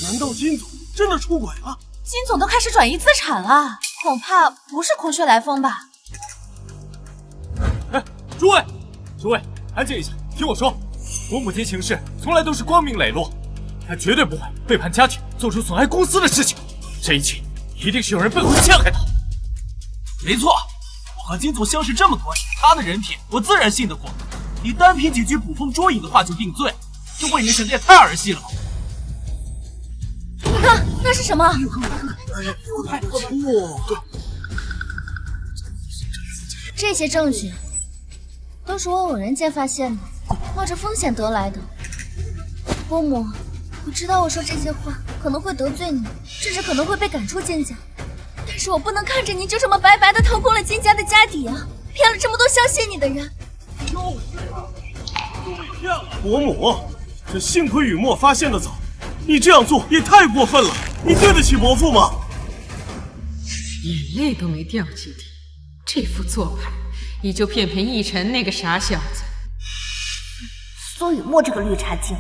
难道金总真的出轨了？金总都开始转移资产了，恐怕不是空穴来风吧？哎，诸位，安静一下，听我说。我母亲行事从来都是光明磊落，她绝对不会背叛家庭，做出损害公司的事情。这一切一定是有人背后陷害她。没错，我和金总相识这么多年，他的人品我自然信得过。你单凭几句捕风捉影的话就定罪，这未免显得也太儿戏了吧？你看，那是什么？这些证据都是我偶然间发现的，冒着风险得来的。伯母，我知道我说这些话可能会得罪你，甚至可能会被赶出金家，但是我不能看着你就这么白白的掏空了金家的家底啊，骗了这么多相信你的人。伯母，这幸亏雨墨发现的早，你这样做也太过分了，你对得起伯父吗？眼泪都没掉几滴，这副做派也就骗逸晨那个傻小子。苏雨墨这个绿茶精，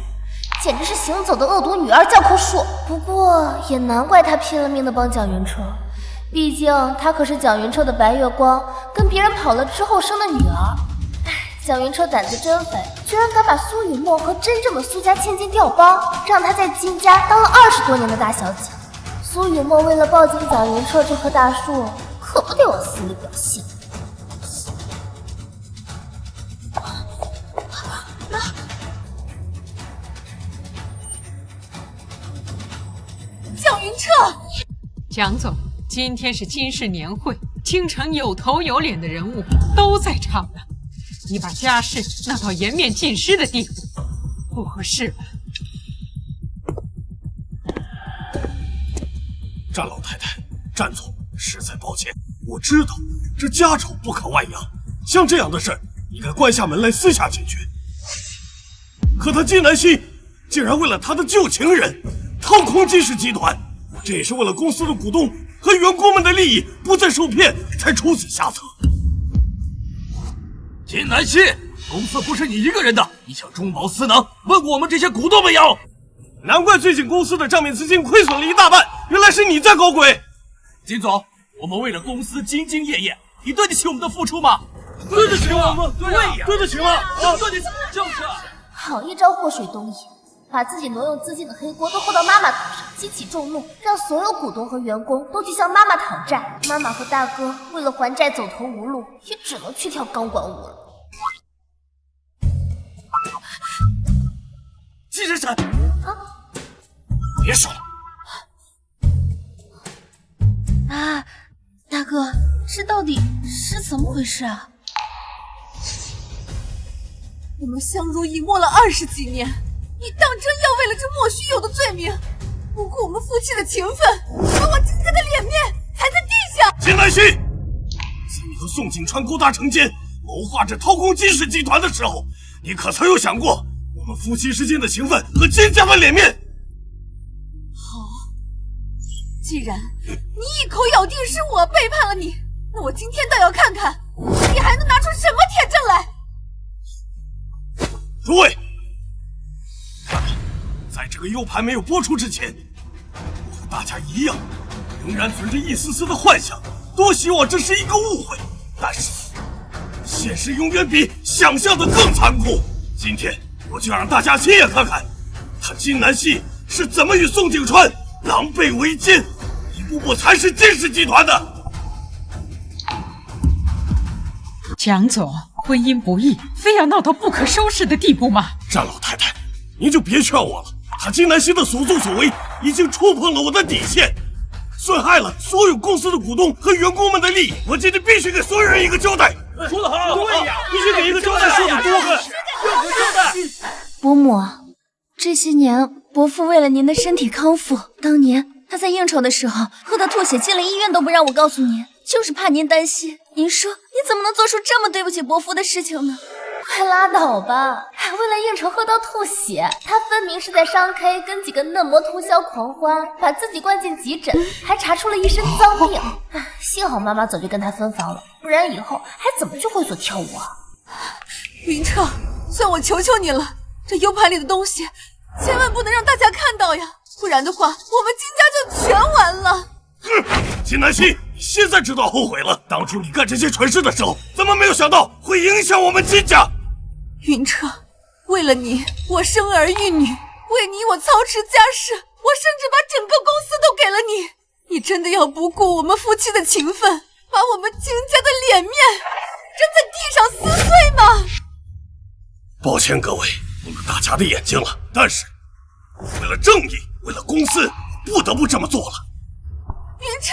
简直是行走的恶毒女儿教科书。不过也难怪她拼了命的帮蒋云彻，毕竟她可是蒋云彻的白月光，跟别人跑了之后生的女儿。蒋云彻胆子真肥，居然敢把苏雨墨和真正的苏家千金调包，让她在金家当了20多年的大小姐。苏雨墨为了抱紧蒋云彻这棵大树，可不得往死里表现。蒋云彻，蒋总，今天是金氏年会，京城有头有脸的人物都在场呢。你把家事闹到颜面尽失的地步，不合适吧？战老太太，战总，实在抱歉，我知道这家丑不可外扬，像这样的事应该关下门来私下解决。可他金南希竟然为了他的旧情人掏空金氏集团，这也是为了公司的股东和员工们的利益不再受骗，才出此下策。金南希，公司不是你一个人的，你想中饱私囊，问过我们这些股东没有？难怪最近公司的账面资金亏损了一大半，原来是你在搞鬼。金总，我们为了公司兢兢业业，你对得起我们的付出吗？对得起我们，对呀，对得起吗？对得起，就是。好一招祸水东引，把自己挪用资金的黑锅都扣到妈妈头上，激起众怒，让所有股东和员工都去向妈妈讨债。妈妈和大哥为了还债走投无路，也只能去跳钢管舞了。季闪闪，别说了。啊，大哥，这到底是怎么回事啊？我们相濡以沫了20几年，你当真要为了这莫须有的罪名，不顾我们夫妻的情分，把我金家的脸面踩在地下？金南希，在你和宋景川勾搭成奸，谋划着掏空金氏集团的时候，你可曾有想过我们夫妻之间的情分和金家的脸面？好，既然你一口咬定是我背叛了你，那我今天倒要看看你还能拿出什么铁证来！诸位，看来在这个 U 盘没有播出之前，我和大家一样，仍然存着一丝丝的幻想，多希望这是一个误会。但是，现实永远比想象的更残酷。今天我就让大家亲眼看看，他金南希是怎么与宋景川狼狈为奸，一步步蚕食金氏集团的。蒋总，婚姻不易，非要闹到不可收拾的地步吗？战老太太，您就别劝我了。他金南希的所作所为已经触碰了我的底线，损害了所有公司的股东和员工们的利益。我今天必须给所有人一个交代。说得好，对呀，必须给一个交代，说得多。有个交代。伯母，这些年伯父为了您的身体康复，当年他在应酬的时候喝得吐血，进了医院都不让我告诉您，就是怕您担心。您说你怎么能做出这么对不起伯父的事情呢？快拉倒吧！还为了应酬喝到吐血，他分明是在商 K 跟几个嫩模通宵狂欢，把自己灌进急诊，还查出了一身脏病。幸好妈妈早就跟他分房了，不然以后还怎么去会所跳舞啊？云彻，算我求求你了，这 U 盘里的东西千万不能让大家看到呀，不然的话我们金家就全完了。金南希，你现在知道后悔了。当初你干这些蠢事的时候，怎么没有想到会影响我们金家？云彻，为了你，我生儿育女，为你我操持家事，我甚至把整个公司都给了你。你真的要不顾我们夫妻的情分，把我们金家的脸面扔在地上撕碎吗？抱歉各位，你们大家的眼睛了，但是为了正义，为了公司，不得不这么做了。云彻，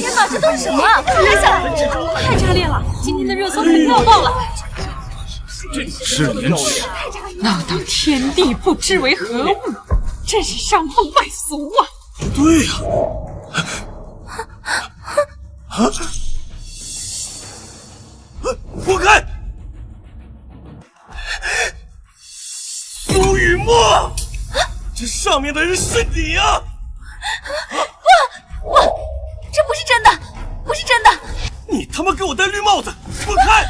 天哪，这都是什么？别想了，太炸裂了！今天的热搜可跳爆了。失联耻，闹到天地不知为何物，真是伤风败俗啊！对呀，滚开！苏雨墨，这上面的人是你啊！我，这不是真的，不是真的！你他妈给我戴绿帽子，滚开！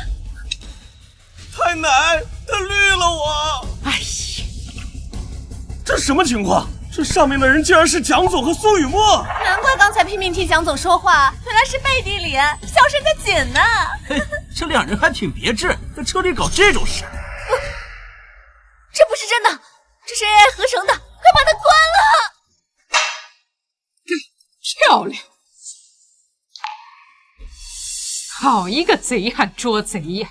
太奶，他绿了我！哎呀，这什么情况？这上面的人竟然是蒋总和苏雨墨！难怪刚才拼命替蒋总说话，原来是背地里消失得紧呢。嘿，这两人还挺别致，在车里搞这种事。这不是真的，这是 AI 合成的，快把它关了！漂亮，好一个贼喊捉贼呀！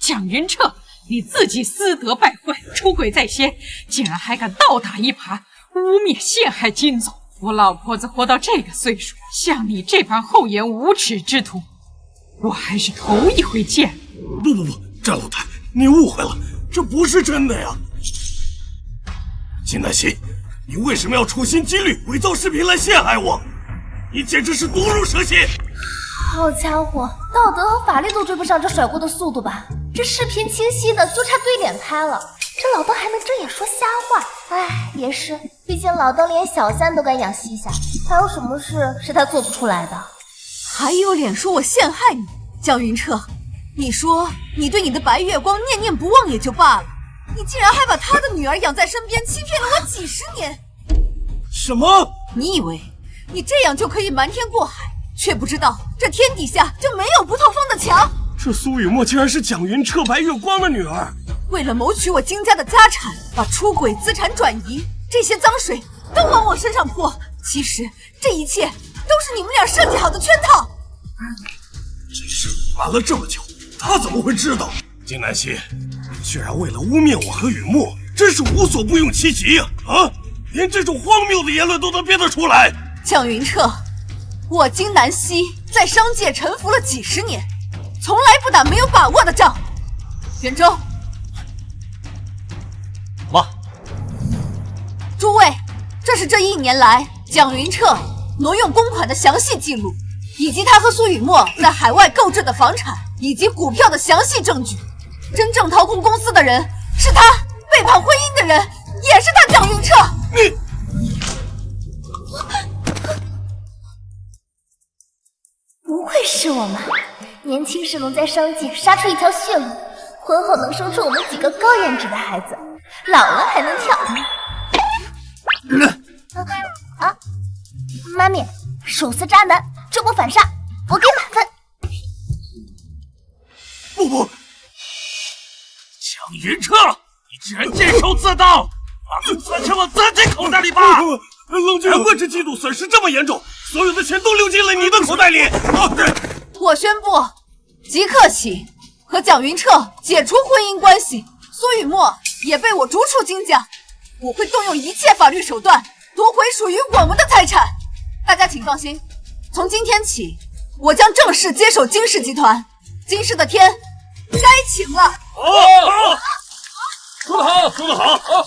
蒋云彻，你自己私德败坏，出轨在先，竟然还敢倒打一耙，污蔑陷害金总！我老婆子活到这个岁数，像你这般厚颜无耻之徒，我还是头一回见。不，战老太，你误会了，这不是真的呀！金南希，你为什么要处心积虑伪造视频来陷害我？你简直是毒入蛇蝎！好家伙，道德和法律都追不上这甩锅的速度吧？这视频清晰的就差对脸拍了，这老邓还能睁眼说瞎话？哎，也是，毕竟老邓连小三都敢养西夏，还有什么事是他做不出来的？还有脸说我陷害你？蒋云彻，你说你对你的白月光念念不忘也就罢了，你竟然还把他的女儿养在身边，欺骗了我几十年！什么？你以为你这样就可以瞒天过海，却不知道这天底下就没有不透风的墙。这苏雨墨竟然是蒋云彻白月光的女儿，为了谋取我金家的家产，把出轨资产转移这些脏水都往我身上泼。其实这一切都是你们俩设计好的圈套。这事瞒了这么久，他怎么会知道？金南希，你居然为了污蔑我和雨墨，真是无所不用其极呀！啊，连这种荒谬的言论都能编得出来。蒋云彻，我金南希在商界沉浮了几十年，从来不打没有把握的仗。袁周，妈，诸位，这是这一年来蒋云彻挪用公款的详细记录，以及他和苏雨墨在海外购置的房产以及股票的详细证据。真正掏空公司的人是他，背叛婚姻的人也是他蒋云彻。不愧是我们，年轻时能在商界杀出一条血路，婚后能生出我们几个高颜值的孩子，老了还能跳。妈咪，手撕渣男，这波反杀，我给满分。不，蒋云彻，你竟然监守自盗，把钱存进了自己口袋里吧！冷静，难怪这季度损失这么严重，所有的钱都流进了你的口袋里。我宣布，即刻起和蒋云彻解除婚姻关系，苏雨墨也被我逐出金家。我会动用一切法律手段夺回属于我们的财产。大家请放心，从今天起，我将正式接手金氏集团。金氏的天该晴了。说得好，说得好。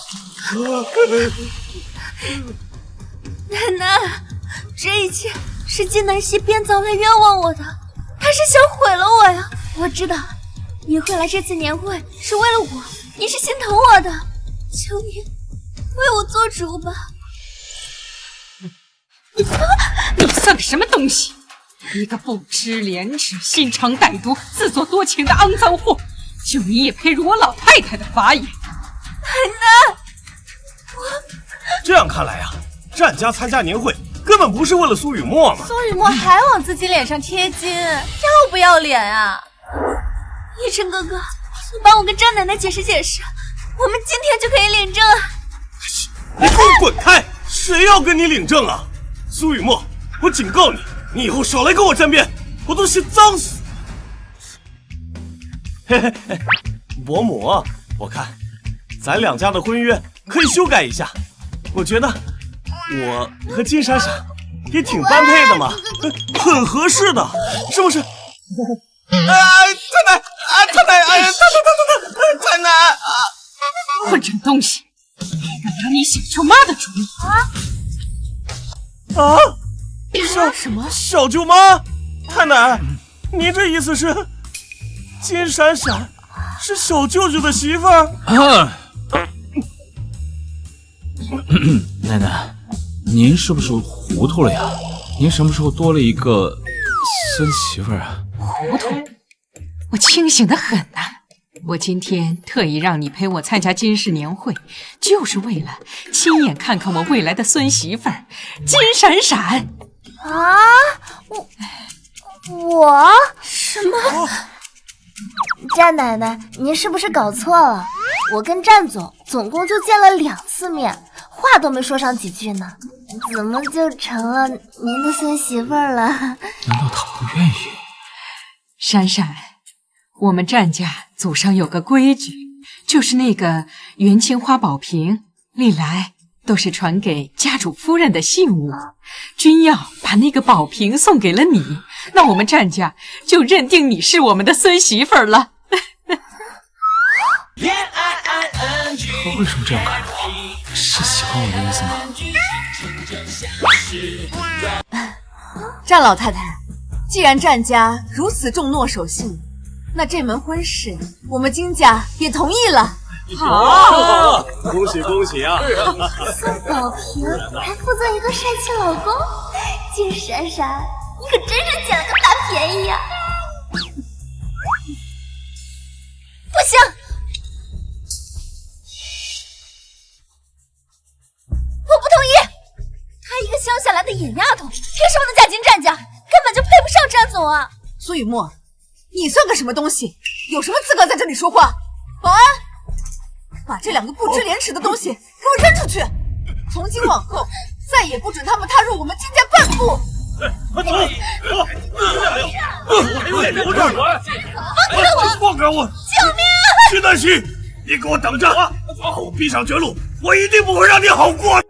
奶奶，这一切是金南希编造来冤枉我的，他是想毁了我呀！我知道你会来这次年会是为了我，你是心疼我的，求你为我做主吧。你算个什么东西？一个不知廉耻、心肠歹毒、自作多情的肮脏货！就你也配入我老太太的法眼？奶奶，这样看来啊，战家参加年会根本不是为了苏雨墨嘛。苏雨墨还往自己脸上贴金，要不要脸啊？一晨哥哥，你帮我跟张奶奶解释解释，我们今天就可以领证啊！你给我滚开！谁要跟你领证啊？苏雨墨，我警告你，你以后少来跟我沾边，我都嫌脏死。嘿嘿嘿，伯母，我看咱两家的婚约可以修改一下，我觉得我和金闪闪也挺般配的嘛，很合适的，是不是？太奶，太奶，哎呀，太奶啊！混账东西，敢拿你小舅妈的主意啊！什么？小舅妈？太奶，您这意思是金闪闪是小舅舅的媳妇儿？奶奶，您是不是糊涂了呀？您什么时候多了一个孙媳妇儿啊？糊涂？我清醒得很呐！我今天特意让你陪我参加金氏年会，就是为了亲眼看看我未来的孙媳妇儿金闪闪。啊！我什么？战奶奶，您是不是搞错了？我跟战总共就见了2次面，话都没说上几句呢，怎么就成了您的孙媳妇儿了？难道他不愿意？闪闪，我们战家祖上有个规矩，就是那个元青花宝瓶历来都是传给家主夫人的信物，君要把那个宝瓶送给了你，那我们战家就认定你是我们的孙媳妇儿了。他为什么这样看着我？是喜欢我的意思吗？战老太太，既然战家如此重诺守信，那这门婚事我们金家也同意了。好，恭喜恭喜啊！宋宝平还附赠一个帅气老公，金闪闪，你可真是捡了个大便宜呀！不行，我不同意！她一个乡下来的野丫头，凭什么能嫁进战家？根本就配不上战总啊！苏雨墨，你算个什么东西？有什么资格在这里说话？保安！把这2个不知廉耻的东西给我扔出去！从今往后，再也不准他们踏入我们金家半步！放开我！救命！金南希，你给我等着！把我逼上绝路，我一定不会让你好过！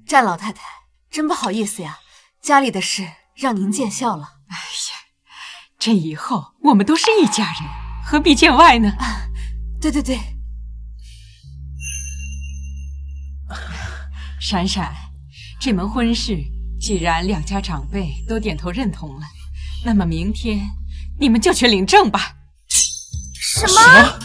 战老太太，真不好意思呀，家里的事让您见笑了。哎呀，这以后我们都是一家人，何必见外呢？对对对。闪闪，这门婚事既然2家长辈都点头认同了，那么明天你们就去领证吧。什么？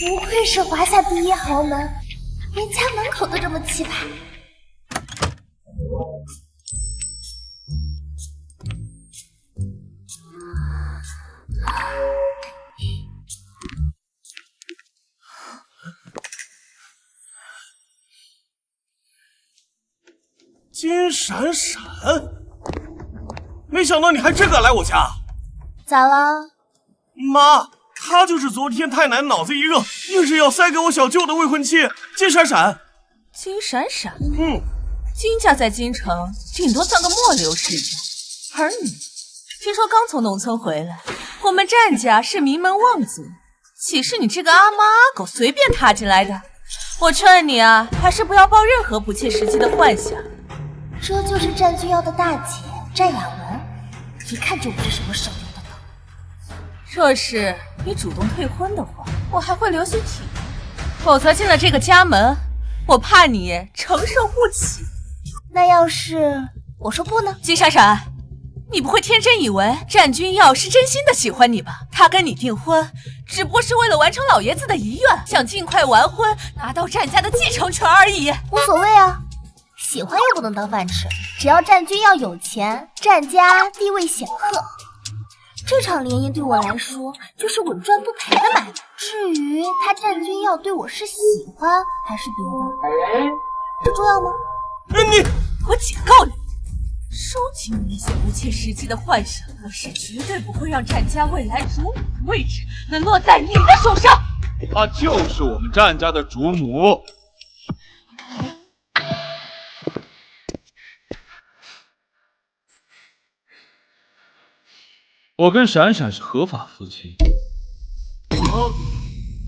不愧是华夏第一豪门，连家门口都这么气派。金闪闪，没想到你还真敢来我家。咋了？妈，他就是昨天太奶脑子一热，硬是要塞给我小舅的未婚妻金闪闪。金闪闪，金家在京城顶多算个末流世家，而你听说刚从农村回来，我们战家是名门望族，岂是你这个阿猫阿狗随便踏进来的？我劝你啊，还是不要抱任何不切实际的幻想。这就是战君耀的大姐战雅文，一看就不是什么省油的灯。若是你主动退婚的话，我还会留些体面，否则进了这个家门，我怕你承受不起。那要是我说不呢？金闪闪，你不会天真以为战君耀是真心的喜欢你吧？他跟你订婚，只不过是为了完成老爷子的遗愿，想尽快完婚，拿到战家的继承权而已。无所谓啊。喜欢又不能当饭吃，只要战君耀有钱，战家地位显赫，这场联姻对我来说就是稳赚不赔的买卖。至于他战君耀对我是喜欢还是别的，这重要吗？我警告你，收起你那些不切实际的幻想，我是绝对不会让战家未来主母的位置能落在你的手上。她就是我们战家的主母。我跟闪闪是合法夫妻，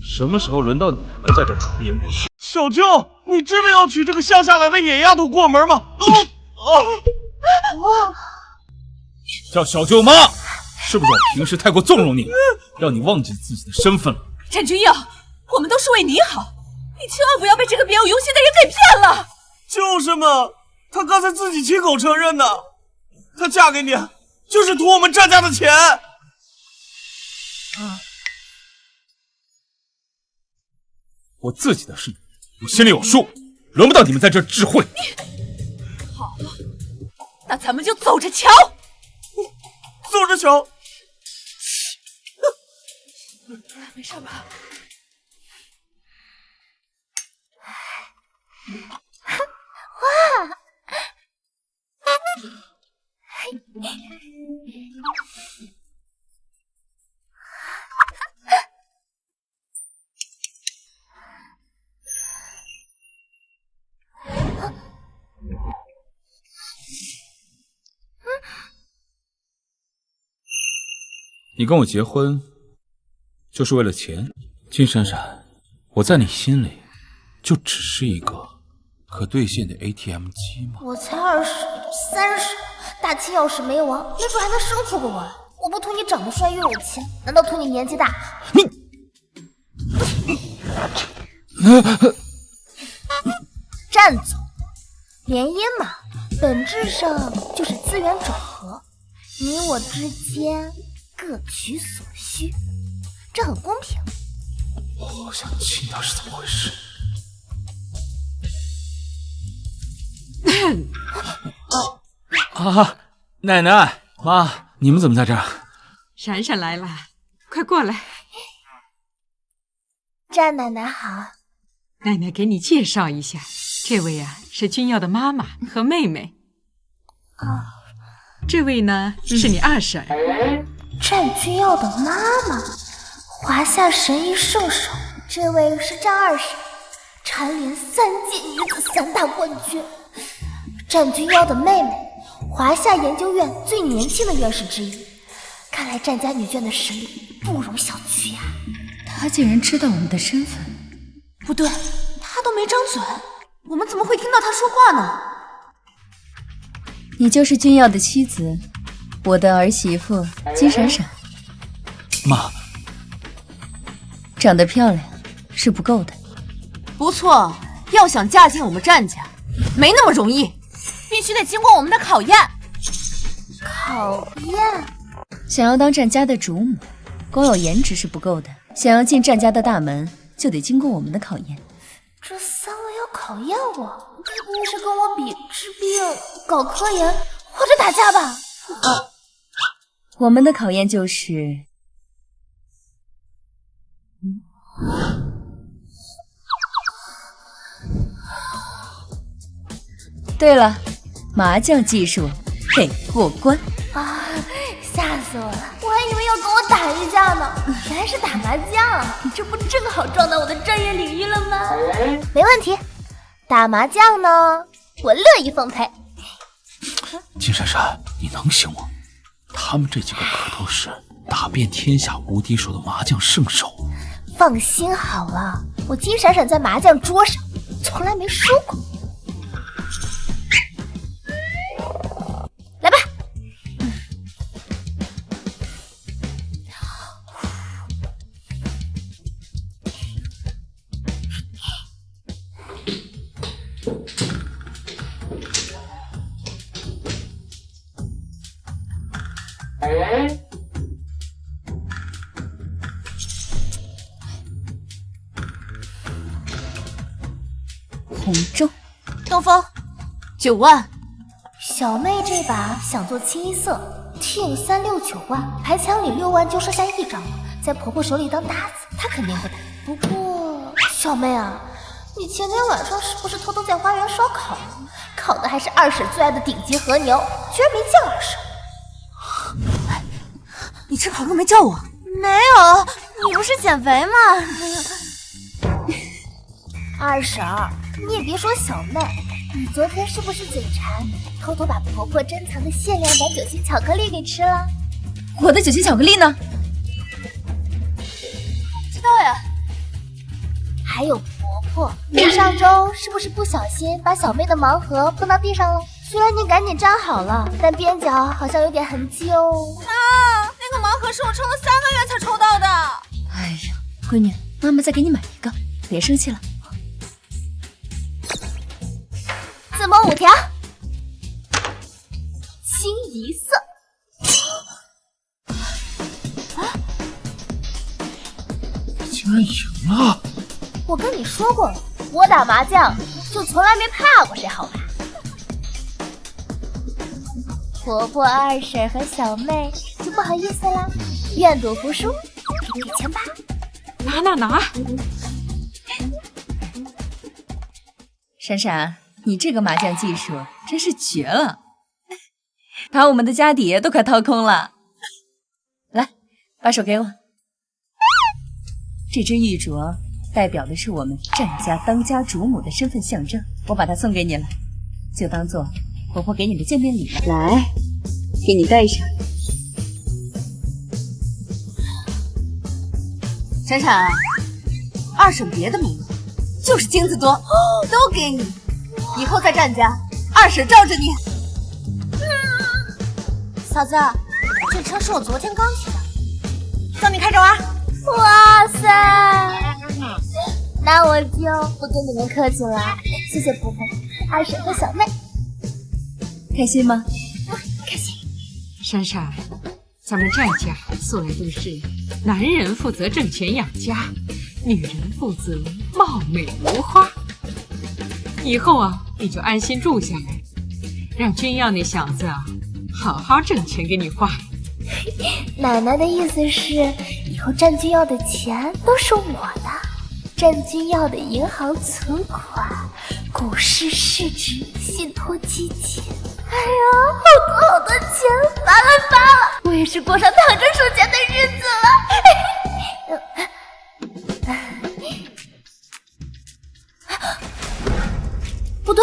什么时候轮到你们在这出言不逊？小舅，你真的要娶这个乡下来的野丫头过门吗？叫小舅妈，是不是我平时太过纵容你，让你忘记自己的身份了？战君耀，我们都是为你好，你千万不要被这个别有用心的人给骗了。就是嘛，她刚才自己亲口承认的，她嫁给你就是图我们战家的钱。我自己的事，我心里有数，轮不到你们在这智慧。好，那咱们就走着瞧。走着瞧。没事吧？哇！你跟我结婚，就是为了钱？金闪闪，我在你心里就只是一个可兑现的 ATM 机吗？我才20、30，大清要是没亡，没准还能生出个我来。我不图你长得帅又有钱，难道图你年纪大？战总，联姻嘛，本质上就是资源整合，你我之间各取所需，这很公平。我好想知道是怎么回事。奶奶妈，你们怎么在这儿？闪闪来了，快过来。战奶奶好。奶奶给你介绍一下，这位啊是君耀的妈妈和妹妹。这位呢是你二婶。战君耀的妈妈，华夏神医圣手。这位是战二婶，蝉联3届女子3大冠军。战君耀的妹妹，华夏研究院最年轻的院士之一。看来战家女眷的实力不容小觑呀。她竟然知道我们的身份。不对，她都没张嘴，我们怎么会听到她说话呢？你就是君耀的妻子，我的儿媳妇金闪闪。妈，长得漂亮是不够的。不错，要想嫁进我们战家，没那么容易，必须得经过我们的考验。考验？想要当战家的主母，光有颜值是不够的。想要进战家的大门，就得经过我们的考验。这3位要考验我，该不会是跟我比治病、搞科研或者打架吧？我们的考验就是，对了，麻将技术得过关啊！吓死我了，我还以为要跟我打一架呢，原来是打麻将，这不正好撞到我的专业领域了吗？没问题，打麻将呢，我乐意奉陪。金闪闪，你能行吗？他们这几个可都是打遍天下无敌手的麻将圣手。放心好了，我金闪闪在麻将桌上从来没输过。来吧。红中，东风9万。小妹这把想做清一色，听369万，牌墙里6万就剩下1张了，在婆婆手里当搭子，她肯定不打。不过小妹啊，你前天晚上是不是偷偷在花园烧烤？烤的还是二婶最爱的顶级和牛，居然没叫二婶。你吃烤肉没叫我？没有，你不是减肥吗？二婶儿，你也别说小妹，你昨天是不是嘴馋，偷偷把婆婆珍藏的限量版酒心巧克力给吃了？我的酒心巧克力呢？不知道呀。还有婆婆，你上周是不是不小心把小妹的盲盒碰到地上了？虽然你赶紧粘好了，但边角好像有点痕迹哦。那个盲盒是我抽了3个月才抽到的。哎呀，闺女，妈妈再给你买一个，别生气了。自摸5条，清一色。竟然赢了！我跟你说过了，我打麻将就从来没怕过谁好牌。婆婆、二婶和小妹就不好意思啦，愿赌服输，给你钱吧。拿！闪闪，你这个麻将技术真是绝了，把我们的家底都快掏空了。来，把手给我。这只玉镯代表的是我们战家当家主母的身份象征，我把它送给你了，就当做婆婆给你的见面礼了。来，给你戴上。闪闪，二婶别的没有，就是金子多，都给你。以后在战家，二婶罩着你。嫂子，这车是我昨天刚提的，送你开着玩。哇塞！那我就不跟你们客气了，谢谢婆婆、二婶和小妹。开心吗？开心。闪闪，咱们战家素来都是男人负责挣钱养家，女人负责貌美如花。以后啊，你就安心住下来，让君耀那小子啊，好好挣钱给你花。奶奶的意思是，以后战军要的钱都是我的，战军要的银行存款、股市市值、信托基金，哎呀，好多钱，发了！我也是过上躺着数钱的日子了。不对，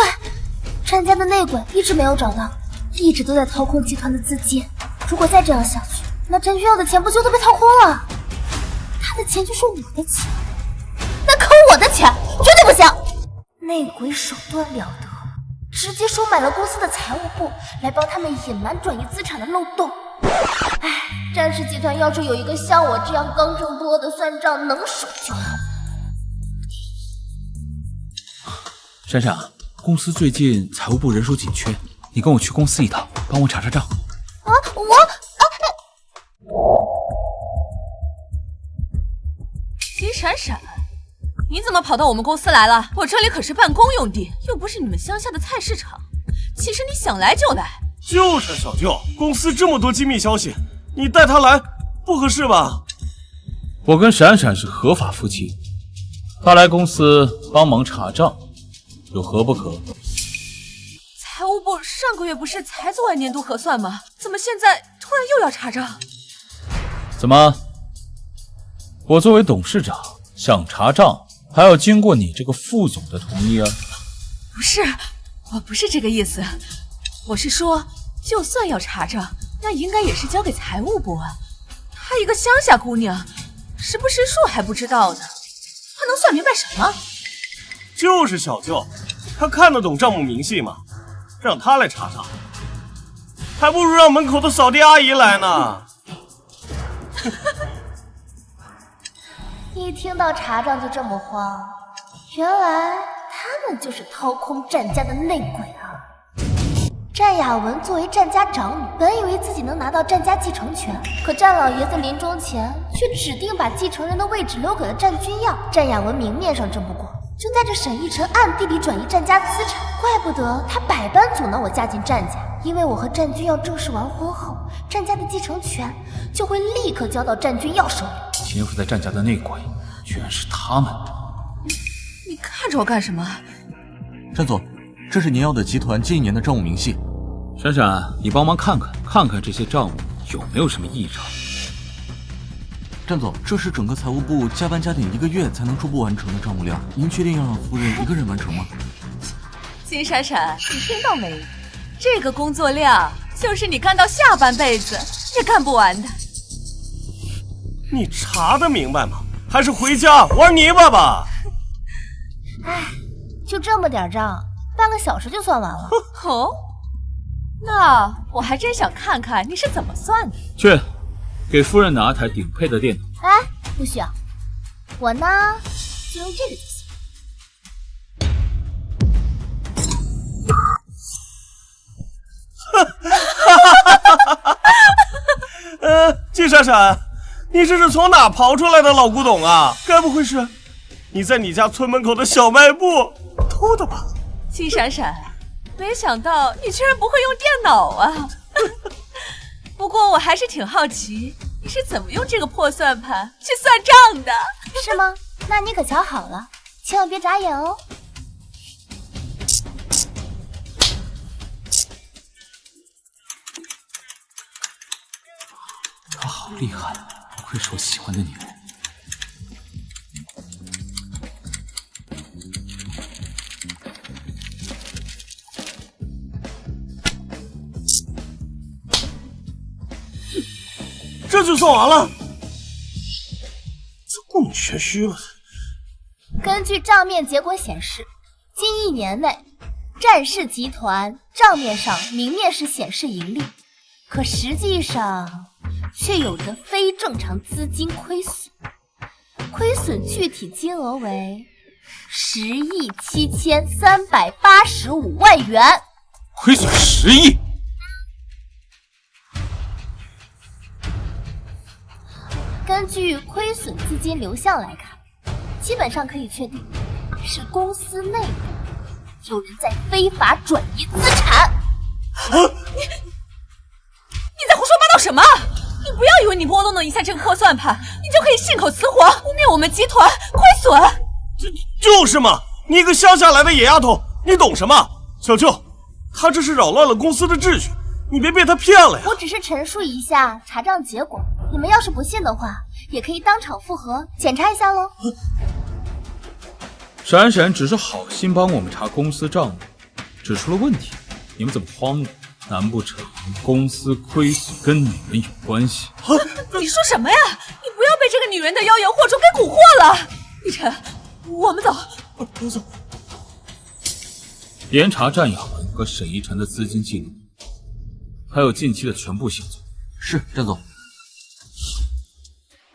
战家的内鬼一直没有找到，一直都在掏空集团的资金。如果再这样下去，那战军要的钱不就都被掏空了？他的钱就是我的钱，那坑我的钱绝对不行！内鬼手段了得，直接收买了公司的财务部，来帮他们隐瞒转移资产的漏洞。唉，战氏集团要是有一个像我这样刚正不阿的算账能手就好。闪闪，公司最近财务部人手紧缺，你跟我去公司一趟，帮我查查账。啊，徐闪闪，你怎么跑到我们公司来了？我这里可是办公用地，又不是你们乡下的菜市场。其实你想来就来。就是小舅，公司这么多机密消息，你带他来不合适吧？我跟闪闪是合法夫妻，他来公司帮忙查账，有何不可？财务部上个月不是才做完年度核算吗？怎么现在突然又要查账？怎么？我作为董事长想查账，还要经过你这个副总的同意啊？不是，我不是这个意思，我是说，就算要查账，那应该也是交给财务部啊。她一个乡下姑娘，识不识数还不知道呢，她能算明白什么？就是小舅，他看得懂账目明细吗？让他来查账，还不如让门口的扫地阿姨来呢。一听到查账就这么慌，原来他们就是掏空战家的内鬼啊！战雅文作为战家长女，本以为自己能拿到战家继承权，可战老爷子临终前却指定把继承人的位置留给了战君耀。战雅文明面上争不过，就带着沈逸晨暗地里转移战家资产，怪不得他百般阻挠我嫁进战家，因为我和战君耀正式完婚后，战家的继承权就会立刻交到战君耀手里。潜伏在战家的内鬼，居然是他们！你看着我干什么？战总，这是您要的集团近1年的账务明细。闪闪，你帮忙看看这些账目有没有什么异常。战总，这是整个财务部加班加点1个月才能初步完成的账目量，您确定要让夫人一个人完成吗？金闪闪，你听到没？这个工作量就是你干到下半辈子也干不完的。你查得明白吗？还是回家玩泥巴吧。唉，就这么点账，半个小时就算完了。哦，那我还真想看看你是怎么算的。去，给夫人拿台顶配的电脑。哎，不需要，我呢就用这个就行。金闪闪，你这是从哪刨出来的老古董啊？该不会是你在你家村门口的小卖部偷的吧？金闪闪，没想到你居然不会用电脑啊！不过我还是挺好奇，你是怎么用这个破算盘去算账的？是吗？那你可瞧好了，千万别眨眼哦。她好厉害，不愧是我喜欢的女人。这就算完了？这顾你玄虚了。根据账面结果显示，近1年内，战氏集团账面上明面是显示盈利，可实际上却有着非正常资金亏损，亏损具体金额为10.7385亿元。亏损10亿？根据亏损资金流向来看，基本上可以确定是公司内部有人在非法转移资产。你在胡说八道什么？你不要以为你拨弄了一下这个破算盘，你就可以信口雌黄污蔑我们集团亏损。就是嘛，你一个乡下来的野丫头，你懂什么？小舅，他这是扰乱了公司的秩序，你别被他骗了呀。我只是陈述一下查账结果，你们要是不信的话，也可以当场复核检查一下喽。闪闪只是好心帮我们查公司账目，指出了问题，你们怎么慌呢？难不成公司亏损跟女人有关系？你说什么呀？你不要被这个女人的妖言惑众给蛊惑了。逸晨，我们走。不走。严查战雅文和沈逸晨的资金记录，还有近期的全部行踪。是，战总。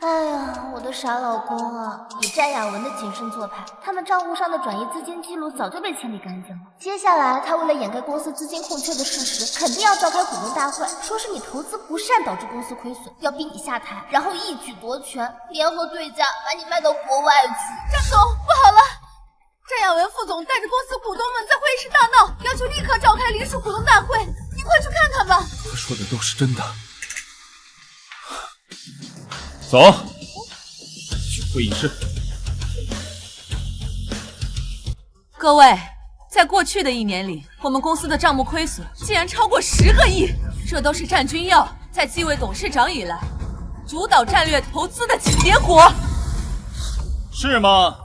哎呀，我的傻老公啊！以战雅文的谨慎做派，他们账户上的转移资金记录早就被清理干净了。接下来，他为了掩盖公司资金空缺的事实，肯定要召开股东大会，说是你投资不善导致公司亏损，要逼你下台，然后一举夺权，联合对家把你卖到国外去。张总，不好了！战雅文副总带着公司股东们在会议室大闹，要求立刻召开临时股东大会，你快去看看吧。他说的都是真的。走，去会议室。各位，在过去的1年里，我们公司的账目亏损竟然超过10个亿，这都是战君耀在继位董事长以来主导战略投资的结果。是吗？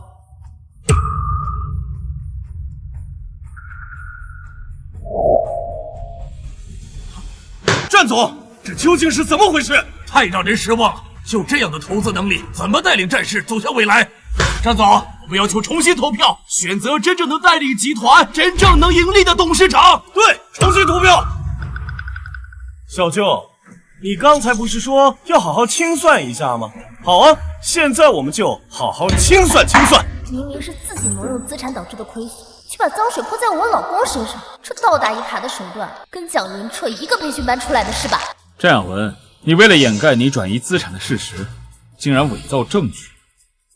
战总，这究竟是怎么回事？太让人失望了！就这样的投资能力，怎么带领战士走向未来？战总，我们要求重新投票，选择真正能带领集团、真正能盈利的董事长。对，重新投票。小舅，你刚才不是说要好好清算一下吗？好啊，现在我们就好好清算清算。明明是自己挪用资产导致的亏损，却把脏水泼在我老公身上，这倒打一耙的手段，跟蒋云彻一个培训班出来的是吧？战雅文，你为了掩盖你转移资产的事实，竟然伪造证据，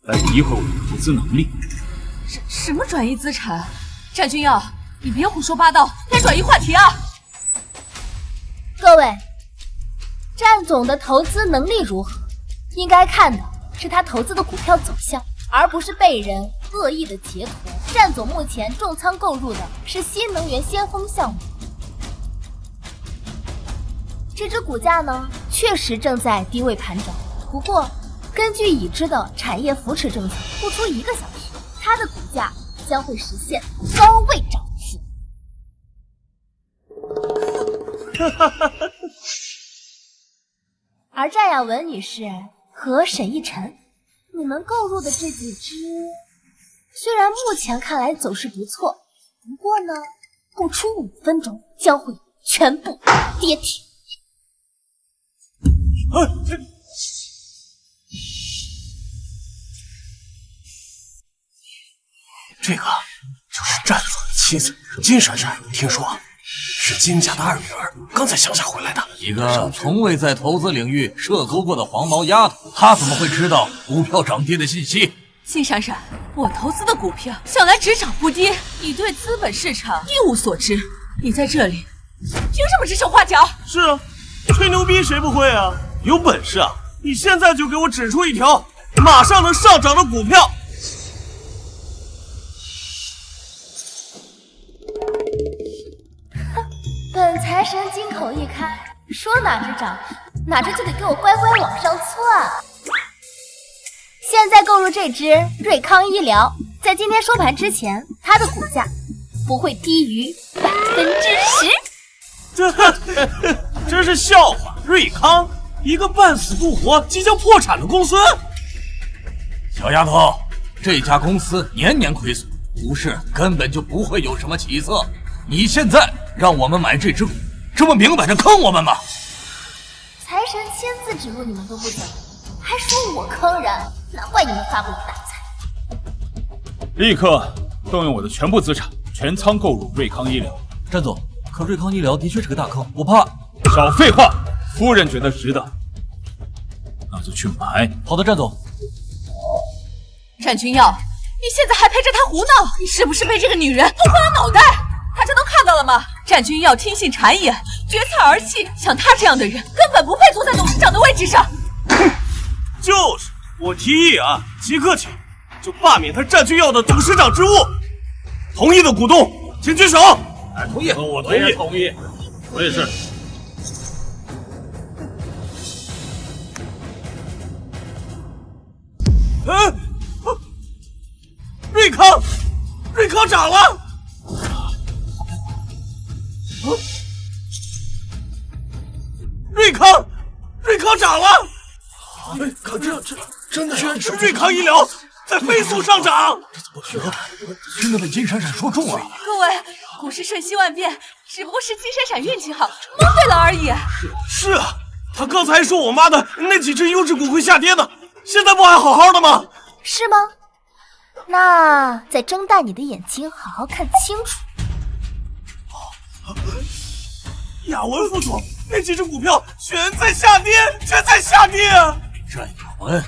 来诋毁我的投资能力。什么转移资产？战君耀，你别胡说八道，该转移话题啊！各位，战总的投资能力如何？应该看的是他投资的股票走向，而不是被人恶意的截图。战总目前重仓购入的是新能源先锋项目，这只股价呢，确实正在低位盘整。不过，根据已知的产业扶持政策，不出1个小时，它的股价将会实现高位涨幅。而战雅文女士和沈逸晨，你们购入的这几只，虽然目前看来走势不错，不过呢，不出5分钟将会全部跌停。这个就是战总的妻子金闪闪，听说是金家的2女儿，刚才乡下回来的。一个从未在投资领域涉足过的黄毛丫头，她怎么会知道股票涨跌的信息？金闪闪，我投资的股票向来只涨不跌，你对资本市场一无所知，你在这里凭什么指手画脚？是啊，吹牛逼谁不会啊？有本事啊，你现在就给我指出一条马上能上涨的股票。本财神金口一开，说哪只涨，哪只就得给我乖乖往上窜。现在购入这只瑞康医疗，在今天收盘之前，它的股价不会低于10%。真是笑话！瑞康，一个半死不活、即将破产的公司。小丫头，这家公司年年亏损，股市根本就不会有什么起色。你现在让我们买这只股，这不明摆着坑我们吗？财神亲自指路你们都不走，还说我坑人，难怪你们发不了大财。立刻动用我的全部资产，全仓购入瑞康医疗。战总，可瑞康医疗的确是个大坑，我怕。少废话，夫人觉得值得，那就去买。好的，战总。战君耀，你现在还陪着他胡闹，你是不是被这个女人弄昏了脑袋？他这都看到了吗？战君耀听信谗言，决策儿戏，像他这样的人根本不配坐在董事长的位置上。就是，我提议啊，即刻起就罢免他战君耀的董事长职务。同意的股东请举手。同意，我同意，我也是。瑞康涨了。瑞康涨了！可这真的是瑞康医疗在飞速上涨，这怎么真的被金闪闪说中了？各位，股市瞬息万变，只不过是金闪闪运气好，蒙对了而已。是啊，他刚才说我妈的那几只优质股会下跌的，现在不还好好的吗？是吗？那再睁大你的眼睛，好好看清楚。亚文副总，那几只股票全在下跌，全在下跌啊！战亚文，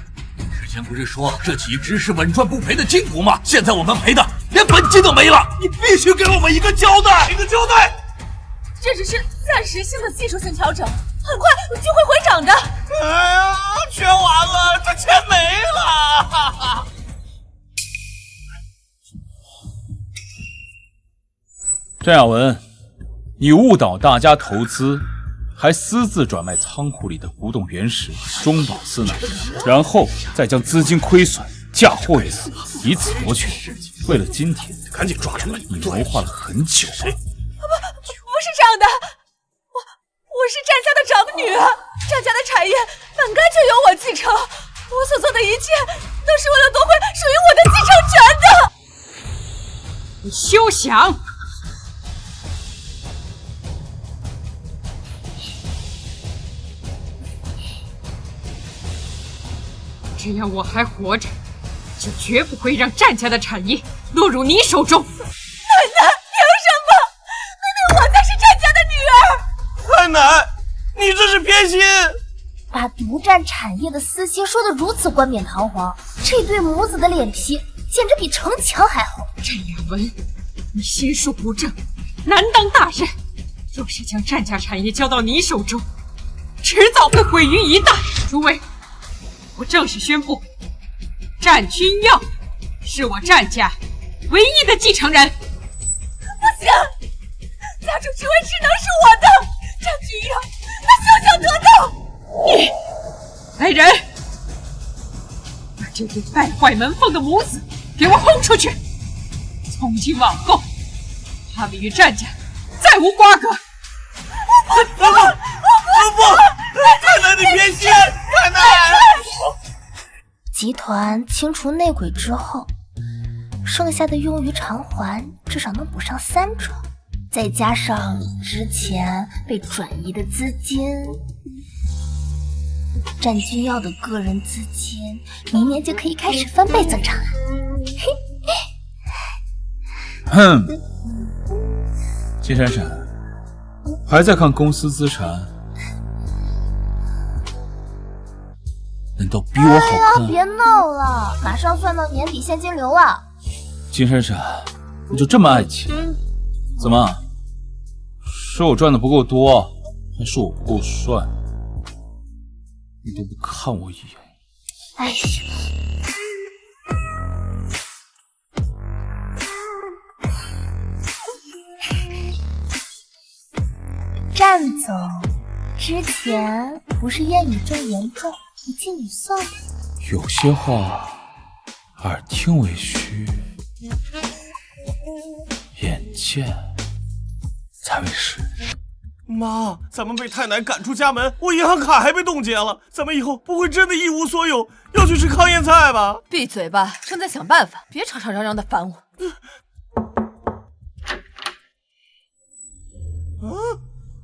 之前不是说这几只是稳赚不赔的金股吗？现在我们赔的连本金都没了，你必须给我们一个交代，一个交代！这只是暂时性的技术性调整，很快就会回涨的。哎呀，全完了，这钱没了！战亚文，你误导大家投资，还私自转卖仓库里的古董原石中宝司乃，然后再将资金亏损嫁祸于此，以此夺权。为了今天，赶紧抓出来！你谋划了很久啊！不是这样的，我是战家的长女，战家的产业本该就由我继承，我所做的一切都是为了夺回属于我的继承权的。你休想！只要我还活着，就绝不会让战家的产业落入你手中。奶奶，凭什么？奶奶，我才是战家的女儿。太奶，你这是偏心！把独占产业的私心说得如此冠冕堂皇，这对母子的脸皮简直比城墙还厚。战亚文，你心术不正，难当大任。若是将战家产业交到你手中，迟早会毁于一旦。诸位，我正式宣布，战君耀是我战家唯一的继承人。不行，家主之位只能是我的。战君耀，他休想得到！你，来人，把这对败坏门风的母子给我轰出去！从今往后，他们与战家再无瓜葛。不，太奶你偏心，太奶！集团清除内鬼之后，剩下的用于偿还至少能补上3成，再加上之前被转移的资金，战君耀的个人资金明年就可以开始翻倍增长了。哼，金闪闪，还在看公司资产？难道比我好看？哎呀，别闹了，马上算到年底现金流了。金闪闪，你就这么爱钱？怎么？是我赚的不够多，还是我不够帅？你都不看我一眼？哎呀！战总之前不是烟雨正严重，不信你算吗？有些话耳听为虚，眼见才为实。妈，咱们被太奶赶出家门，我银行卡还被冻结了，咱们以后不会真的一无所有，要去吃糠咽菜吧？闭嘴吧，正在想办法，别吵吵嚷嚷的烦我。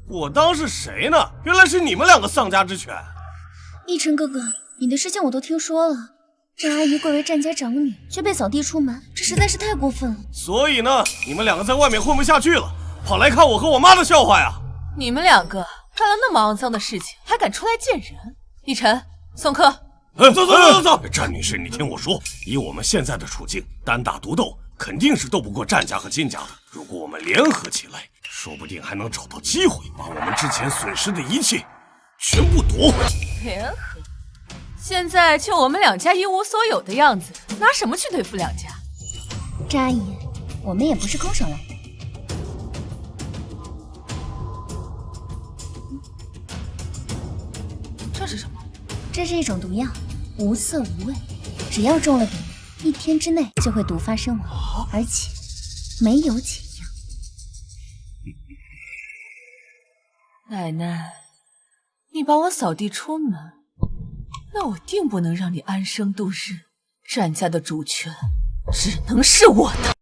我当是谁呢？原来是你们两个丧家之犬。逸晨哥哥，你的事情我都听说了。战阿姨贵为战家长女，却被扫地出门，这实在是太过分了。所以呢，你们两个在外面混不下去了，跑来看我和我妈的笑话呀？你们两个干了那么肮脏的事情，还敢出来见人？逸晨，送客。走！战女士，你听我说，以我们现在的处境，单打独斗肯定是斗不过战家和金家的。如果我们联合起来，说不定还能找到机会，把我们之前损失的一切全部夺回来。联合？现在就我们两家一无所有的样子，拿什么去对付两家？战阿姨，我们也不是空手来的。这是什么？这是一种毒药，无色无味，只要中了毒，1天之内就会毒发身亡，而且没有解药。奶奶，你把我扫地出门，那我定不能让你安生度日。战家的主权只能是我的。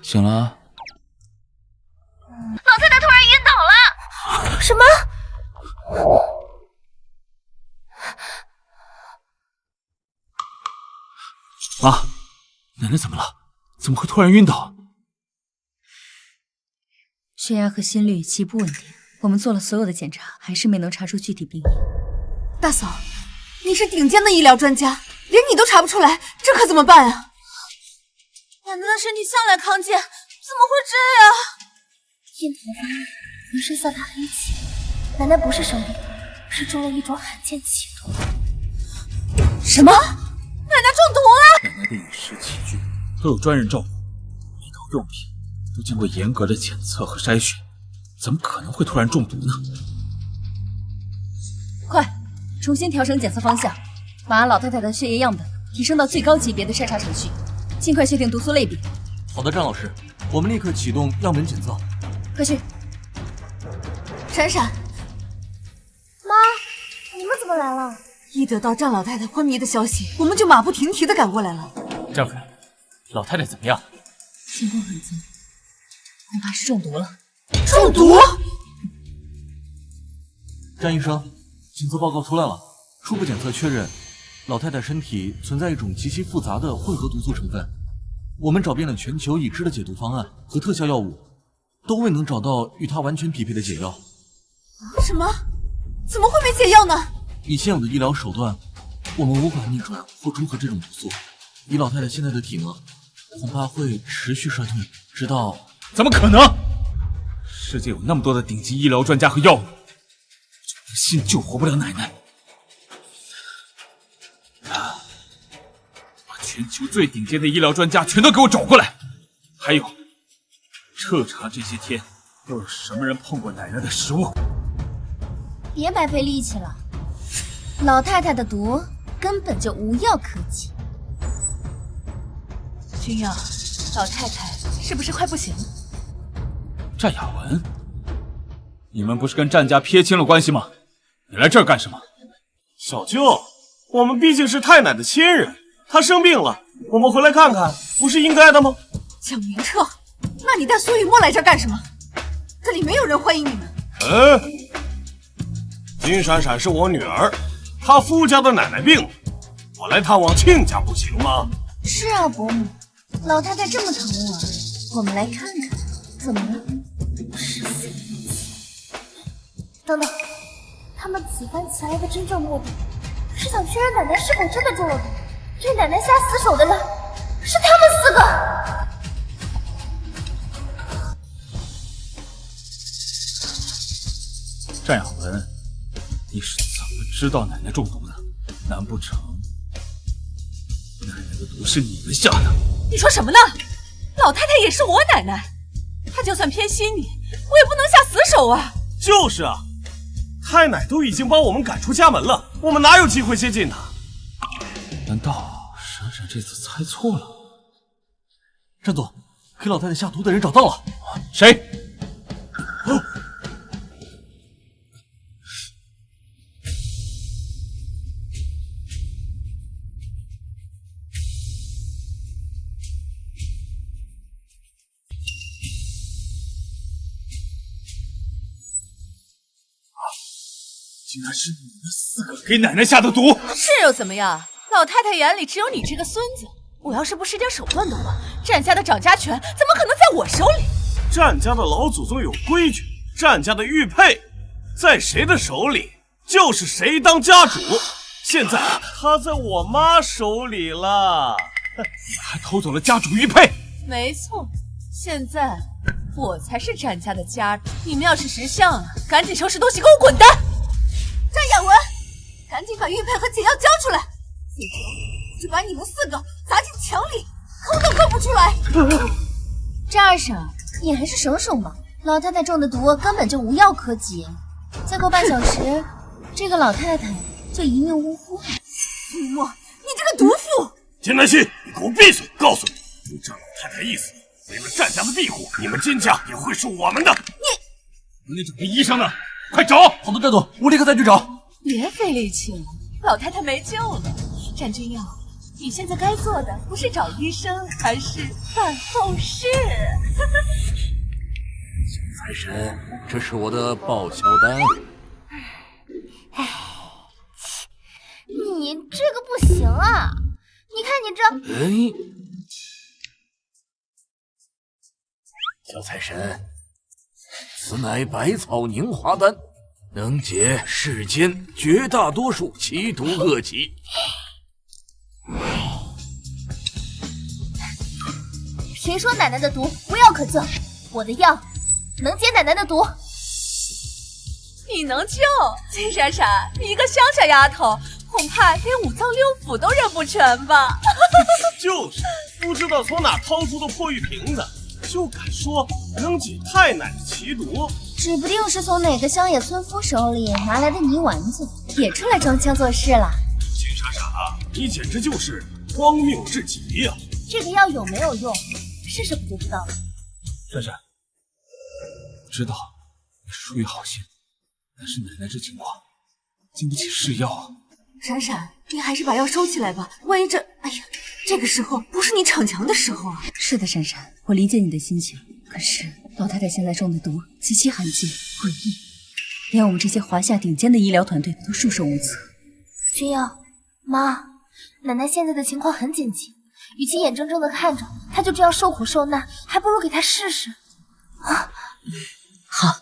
醒了？老太太突然晕倒了。什么？妈，奶奶怎么了？怎么会突然晕倒？血压和心率极不稳定，我们做了所有的检查，还是没能查出具体病因。大嫂，你是顶尖的医疗专家，连你都查不出来，这可怎么办啊？奶奶的身体向来康健，怎么会这样？印头发，浑身散发黑气，奶奶不是生病，是中了一种罕见奇毒。什么？奶奶中毒了？奶奶的饮食起居都有专人照顾，医疗用品都经过严格的检测和筛选，怎么可能会突然中毒呢？快，重新调整检测方向，把老太太的血液样本提升到最高级别的筛查程序，尽快确定毒素类别。好的，张老师，我们立刻启动样本检测。快去！闪闪，妈，你们怎么来了？一得到战老太太昏迷的消息，我们就马不停蹄的赶过来了。战夫人，老太太怎么样？情况很糟，恐怕是中毒了。中毒？詹医生，检测报告出来了，初步检测确认，老太太身体存在一种极其复杂的混合毒素成分。我们找遍了全球已知的解毒方案和特效药物，都未能找到与它完全匹配的解药。什么？怎么会没解药呢？以现有的医疗手段，我们无法逆转或中和这种毒素。以老太太现在的体能，恐怕会持续衰退，直到……怎么可能？世界有那么多的顶级医疗专家和药物，一心救活不了奶奶。把全球最顶尖的医疗专家全都给我找过来，还有，彻查这些天都有什么人碰过奶奶的食物。别白费力气了，老太太的毒根本就无药可解。君阳，老太太是不是快不行了？战雅文，你们不是跟战家撇清了关系吗？你来这儿干什么？小舅，我们毕竟是太奶的亲人，她生病了，我们回来看看，不是应该的吗？蒋明彻，那你带苏雨墨来这儿干什么？这里没有人欢迎你们。金闪闪是我女儿，她夫家的奶奶病了，我来探望亲家不行吗？是啊，伯母，老太太这么疼我们来看看，怎么了？是死等等，他们此番前来的真正目的，是想确认奶奶是否真的中了毒，对奶奶下死手的人是他们4个。战雅文，你是怎么知道奶奶中毒的？难不成奶奶的毒是你们下的？你说什么呢？老太太也是我奶奶，她就算偏心你，我也不能下死手啊！就是啊，太奶都已经把我们赶出家门了，我们哪有机会接近她？难道闪闪这次猜错了？战总，给老太太下毒的人找到了。谁？竟然是你们4个给奶奶下的毒！是又怎么样？老太太眼里只有你这个孙子。我要是不使点手段的话，战家的掌家权怎么可能在我手里？战家的老祖宗有规矩，战家的玉佩在谁的手里，就是谁当家主。现在他在我妈手里了，你还偷走了家主玉佩？没错，现在我才是战家的家主。你们要是识相啊，赶紧收拾东西给我滚蛋！战雅文，赶紧把玉佩和解药交出来，否则就把你们4个砸进墙里，抠都抠不出来。战二婶，你还是省省吧，老太太中的毒根本就无药可解，再过半小时，这个老太太就一命呜呼了。雨墨，你这个毒妇！金南希，你给我闭嘴！告诉你，就这老太太意思，为了战家的庇护，你们金家也会是我们的。你找个医生呢？快找！好的，战总，我立刻再去找。别费力气了，老太太没救了。战君耀，你现在该做的不是找医生，而是办后事。财神，这是我的报销单。你这个不行啊，你看你这……小财神，此乃百草凝华丹，能解世间绝大多数奇毒恶疾。谁说奶奶的毒无药可救？我的药能解奶奶的毒。你能救？金闪闪，你一个乡下丫头，恐怕连五脏六腑都认不全吧？就是，不知道从哪掏出的破玉瓶子，就敢说能解太奶的奇毒，指不定是从哪个乡野村夫手里拿来的泥丸子，也出来装腔作势了。金闪闪，你简直就是荒谬至极呀！这个药有没有用，试试不就知道了。闪闪，知道你出于好心，但是奶奶这情况经不起试药啊。闪闪，你还是把药收起来吧，万一这……哎呀，这个时候不是你逞强的时候啊！是的，闪闪，我理解你的心情。可是老太太现在中的毒极其罕见、诡异，连我们这些华夏顶尖的医疗团队都束手无策。君瑶，妈，奶奶现在的情况很紧急，与其眼睁睁的看着她就这样受苦受难，还不如给她试试。啊，好，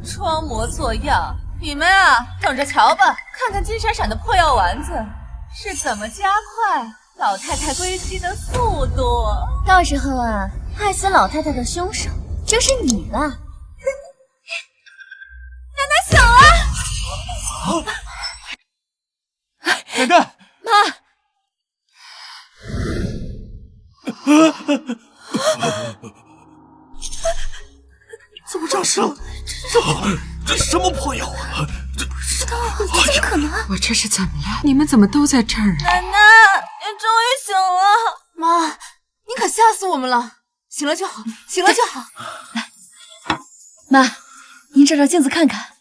装模作样，你们啊，等着瞧吧，看看金闪闪的破药丸子是怎么加快老太太归西的速度。到时候啊，害死老太太的凶手就是你了。奶奶醒了！奶奶，妈。怎么诈尸了？这什么破药啊！这怎么可能？我这是怎么了？你们怎么都在这儿啊？奶奶，你终于醒了！妈，你可吓死我们了！醒了就好，醒了就好。来，妈，您照照镜子看看。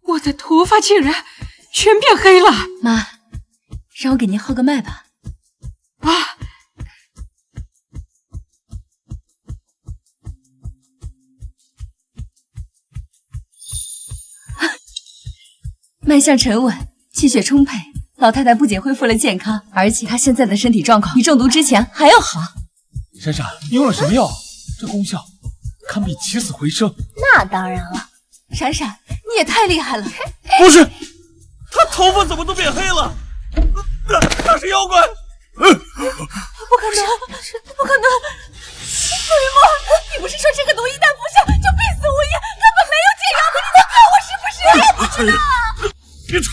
我的头发竟然全变黑了！妈，让我给您号个脉吧。啊！脉象沉稳，气血充沛，老太太不仅恢复了健康，而且她现在的身体状况比中毒之前还要好。闪闪，你用了什么药？这功效堪比起死回生。那当然了，闪闪，你也太厉害了！不是，他头发怎么都变黑了？那是妖怪！不可能，不可能！苏雨墨，你不是说这个毒一旦服下就必死无疑，根本没有解药的？你在骗我是不是？我也不知道。别吵！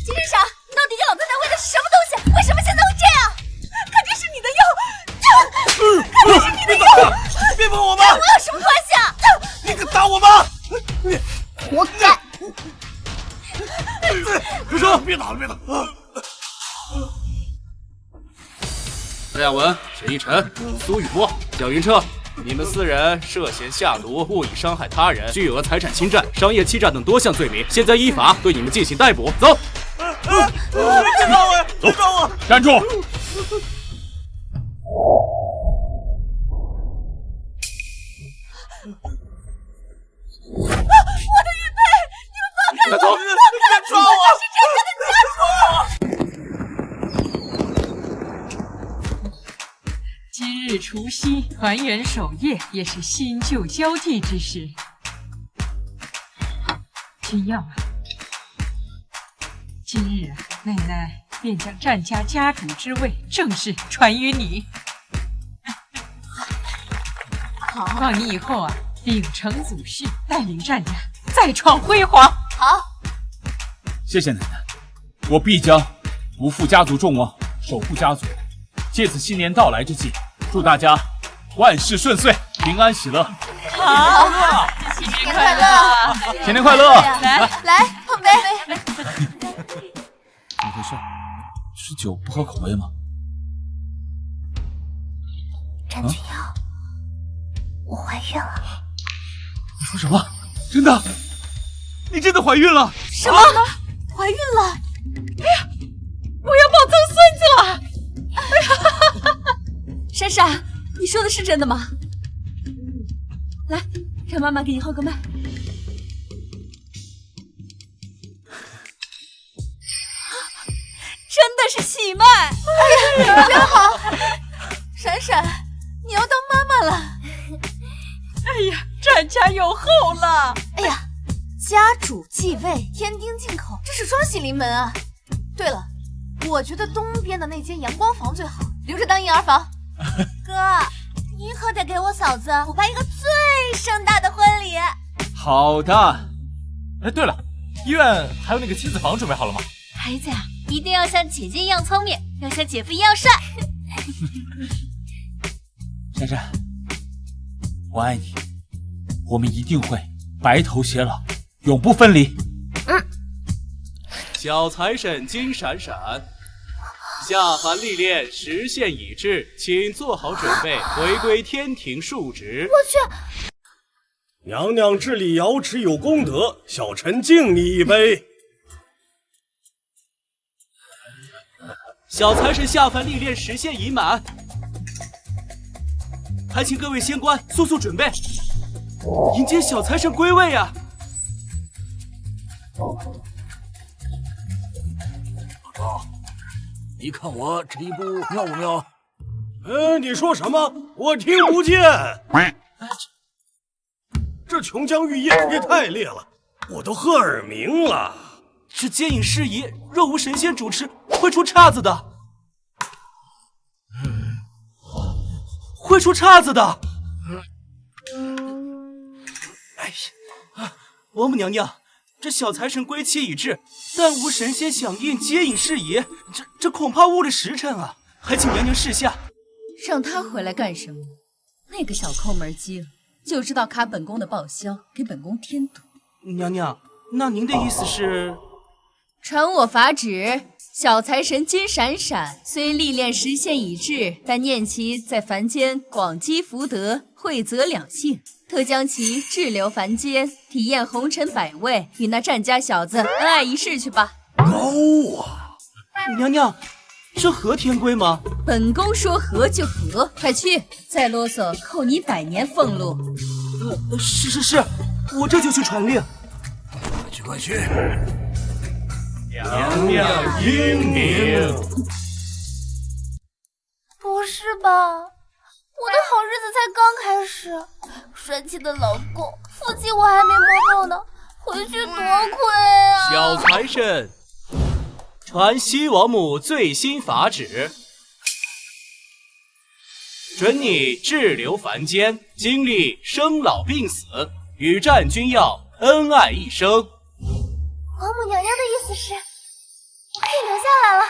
金闪闪，你到底给老太太喂的是什么东西？为什么现在会这样？肯定是你的药，肯定是你的药！别碰我妈！跟我有什么关系啊？你敢打我妈！你活该！住手！别打了，别打！陈亚文、沈一晨、苏雨墨、蒋云彻，你们4人涉嫌下毒、故意伤害他人、巨额财产侵占、商业欺诈等多项罪名，现在依法对你们进行逮捕。走。别抓我！别抓我！站住！我的玉佩，你们放开我！走！别抓我！是这样的家属。今日除夕，团圆守夜，也是新旧交替之时。君耀啊，今日奶奶便将战家家主之位正式传于你。好，望你以后啊，秉承祖训，带领战家再创辉煌。好，谢谢奶奶，我必将不负家族众望，守护家族。借此新年到来之际，祝大家万事顺遂，平安喜乐。好，新年快乐！新年快乐！来碰杯。怎么回事？是酒不合口味吗？战君瑶，我怀孕了。你说什么？真的？你真的怀孕了？什么？怀孕了？哎呀，我要抱曾孙子了！哎呀，闪闪，你说的是真的吗？来，让妈妈给你号个脉。的是喜脉。哎呀，真好！闪闪，你要当妈妈了。哎呀，战家有后了！哎呀，家主继位，天丁进口，这是双喜临门啊！对了，我觉得东边的那间阳光房最好，留着当婴儿房。哥，你可得给我嫂子补办一个最盛大的婚礼。好的。哎，对了，医院还有那个亲子房准备好了吗？孩子呀，一定要像姐姐一样聪明，要像姐夫一样帅。珊珊，我爱你，我们一定会白头偕老，永不分离。小财神金闪闪，下凡历练时限已至，请做好准备，回归天庭述职。我去！娘娘治理瑶池有功德，小臣敬你一杯。小财神下凡历练时限已满，还请各位仙官速速准备，迎接小财神归位啊！老赵，你看我这一步妙不妙？你说什么？我听不见。这琼浆玉液也太烈了，我都喝耳鸣了。这接引事宜若无神仙主持，会出岔子的。会出岔子的。哎呀，王母娘娘，这小财神归期已至，但无神仙响应接引事宜，这恐怕误了时辰啊！还请娘娘示下。让他回来干什么？那个小抠门鸡了，就知道卡本宫的报销，给本宫添堵。娘娘，那您的意思是？传我法旨，小财神金闪闪虽历练时限已至，但念其在凡间广积福德，惠泽两性，特将其滞留凡间，体验红尘百味，与那战家小子恩爱一世去吧。高啊！娘娘，这合天规吗？本宫说合就合，快去！再啰嗦，扣你100年俸禄。是，我这就去传令。快去！娘娘英明。不是吧？我的好日子才刚开始，帅气的老公，腹肌我还没摸够呢，回去多亏啊！小财神，传西王母最新法旨，准你滞留凡间，经历生老病死，与战君耀恩爱一生。王母娘娘的意思是，我可以留下来了。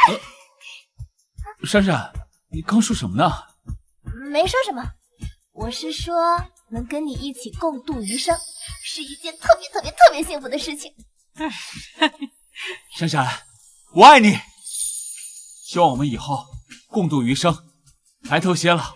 耶！珊珊，你刚说什么呢？没说什么，我是说能跟你一起共度余生，是一件特别幸福的事情。珊珊，我爱你，希望我们以后共度余生，白头偕老，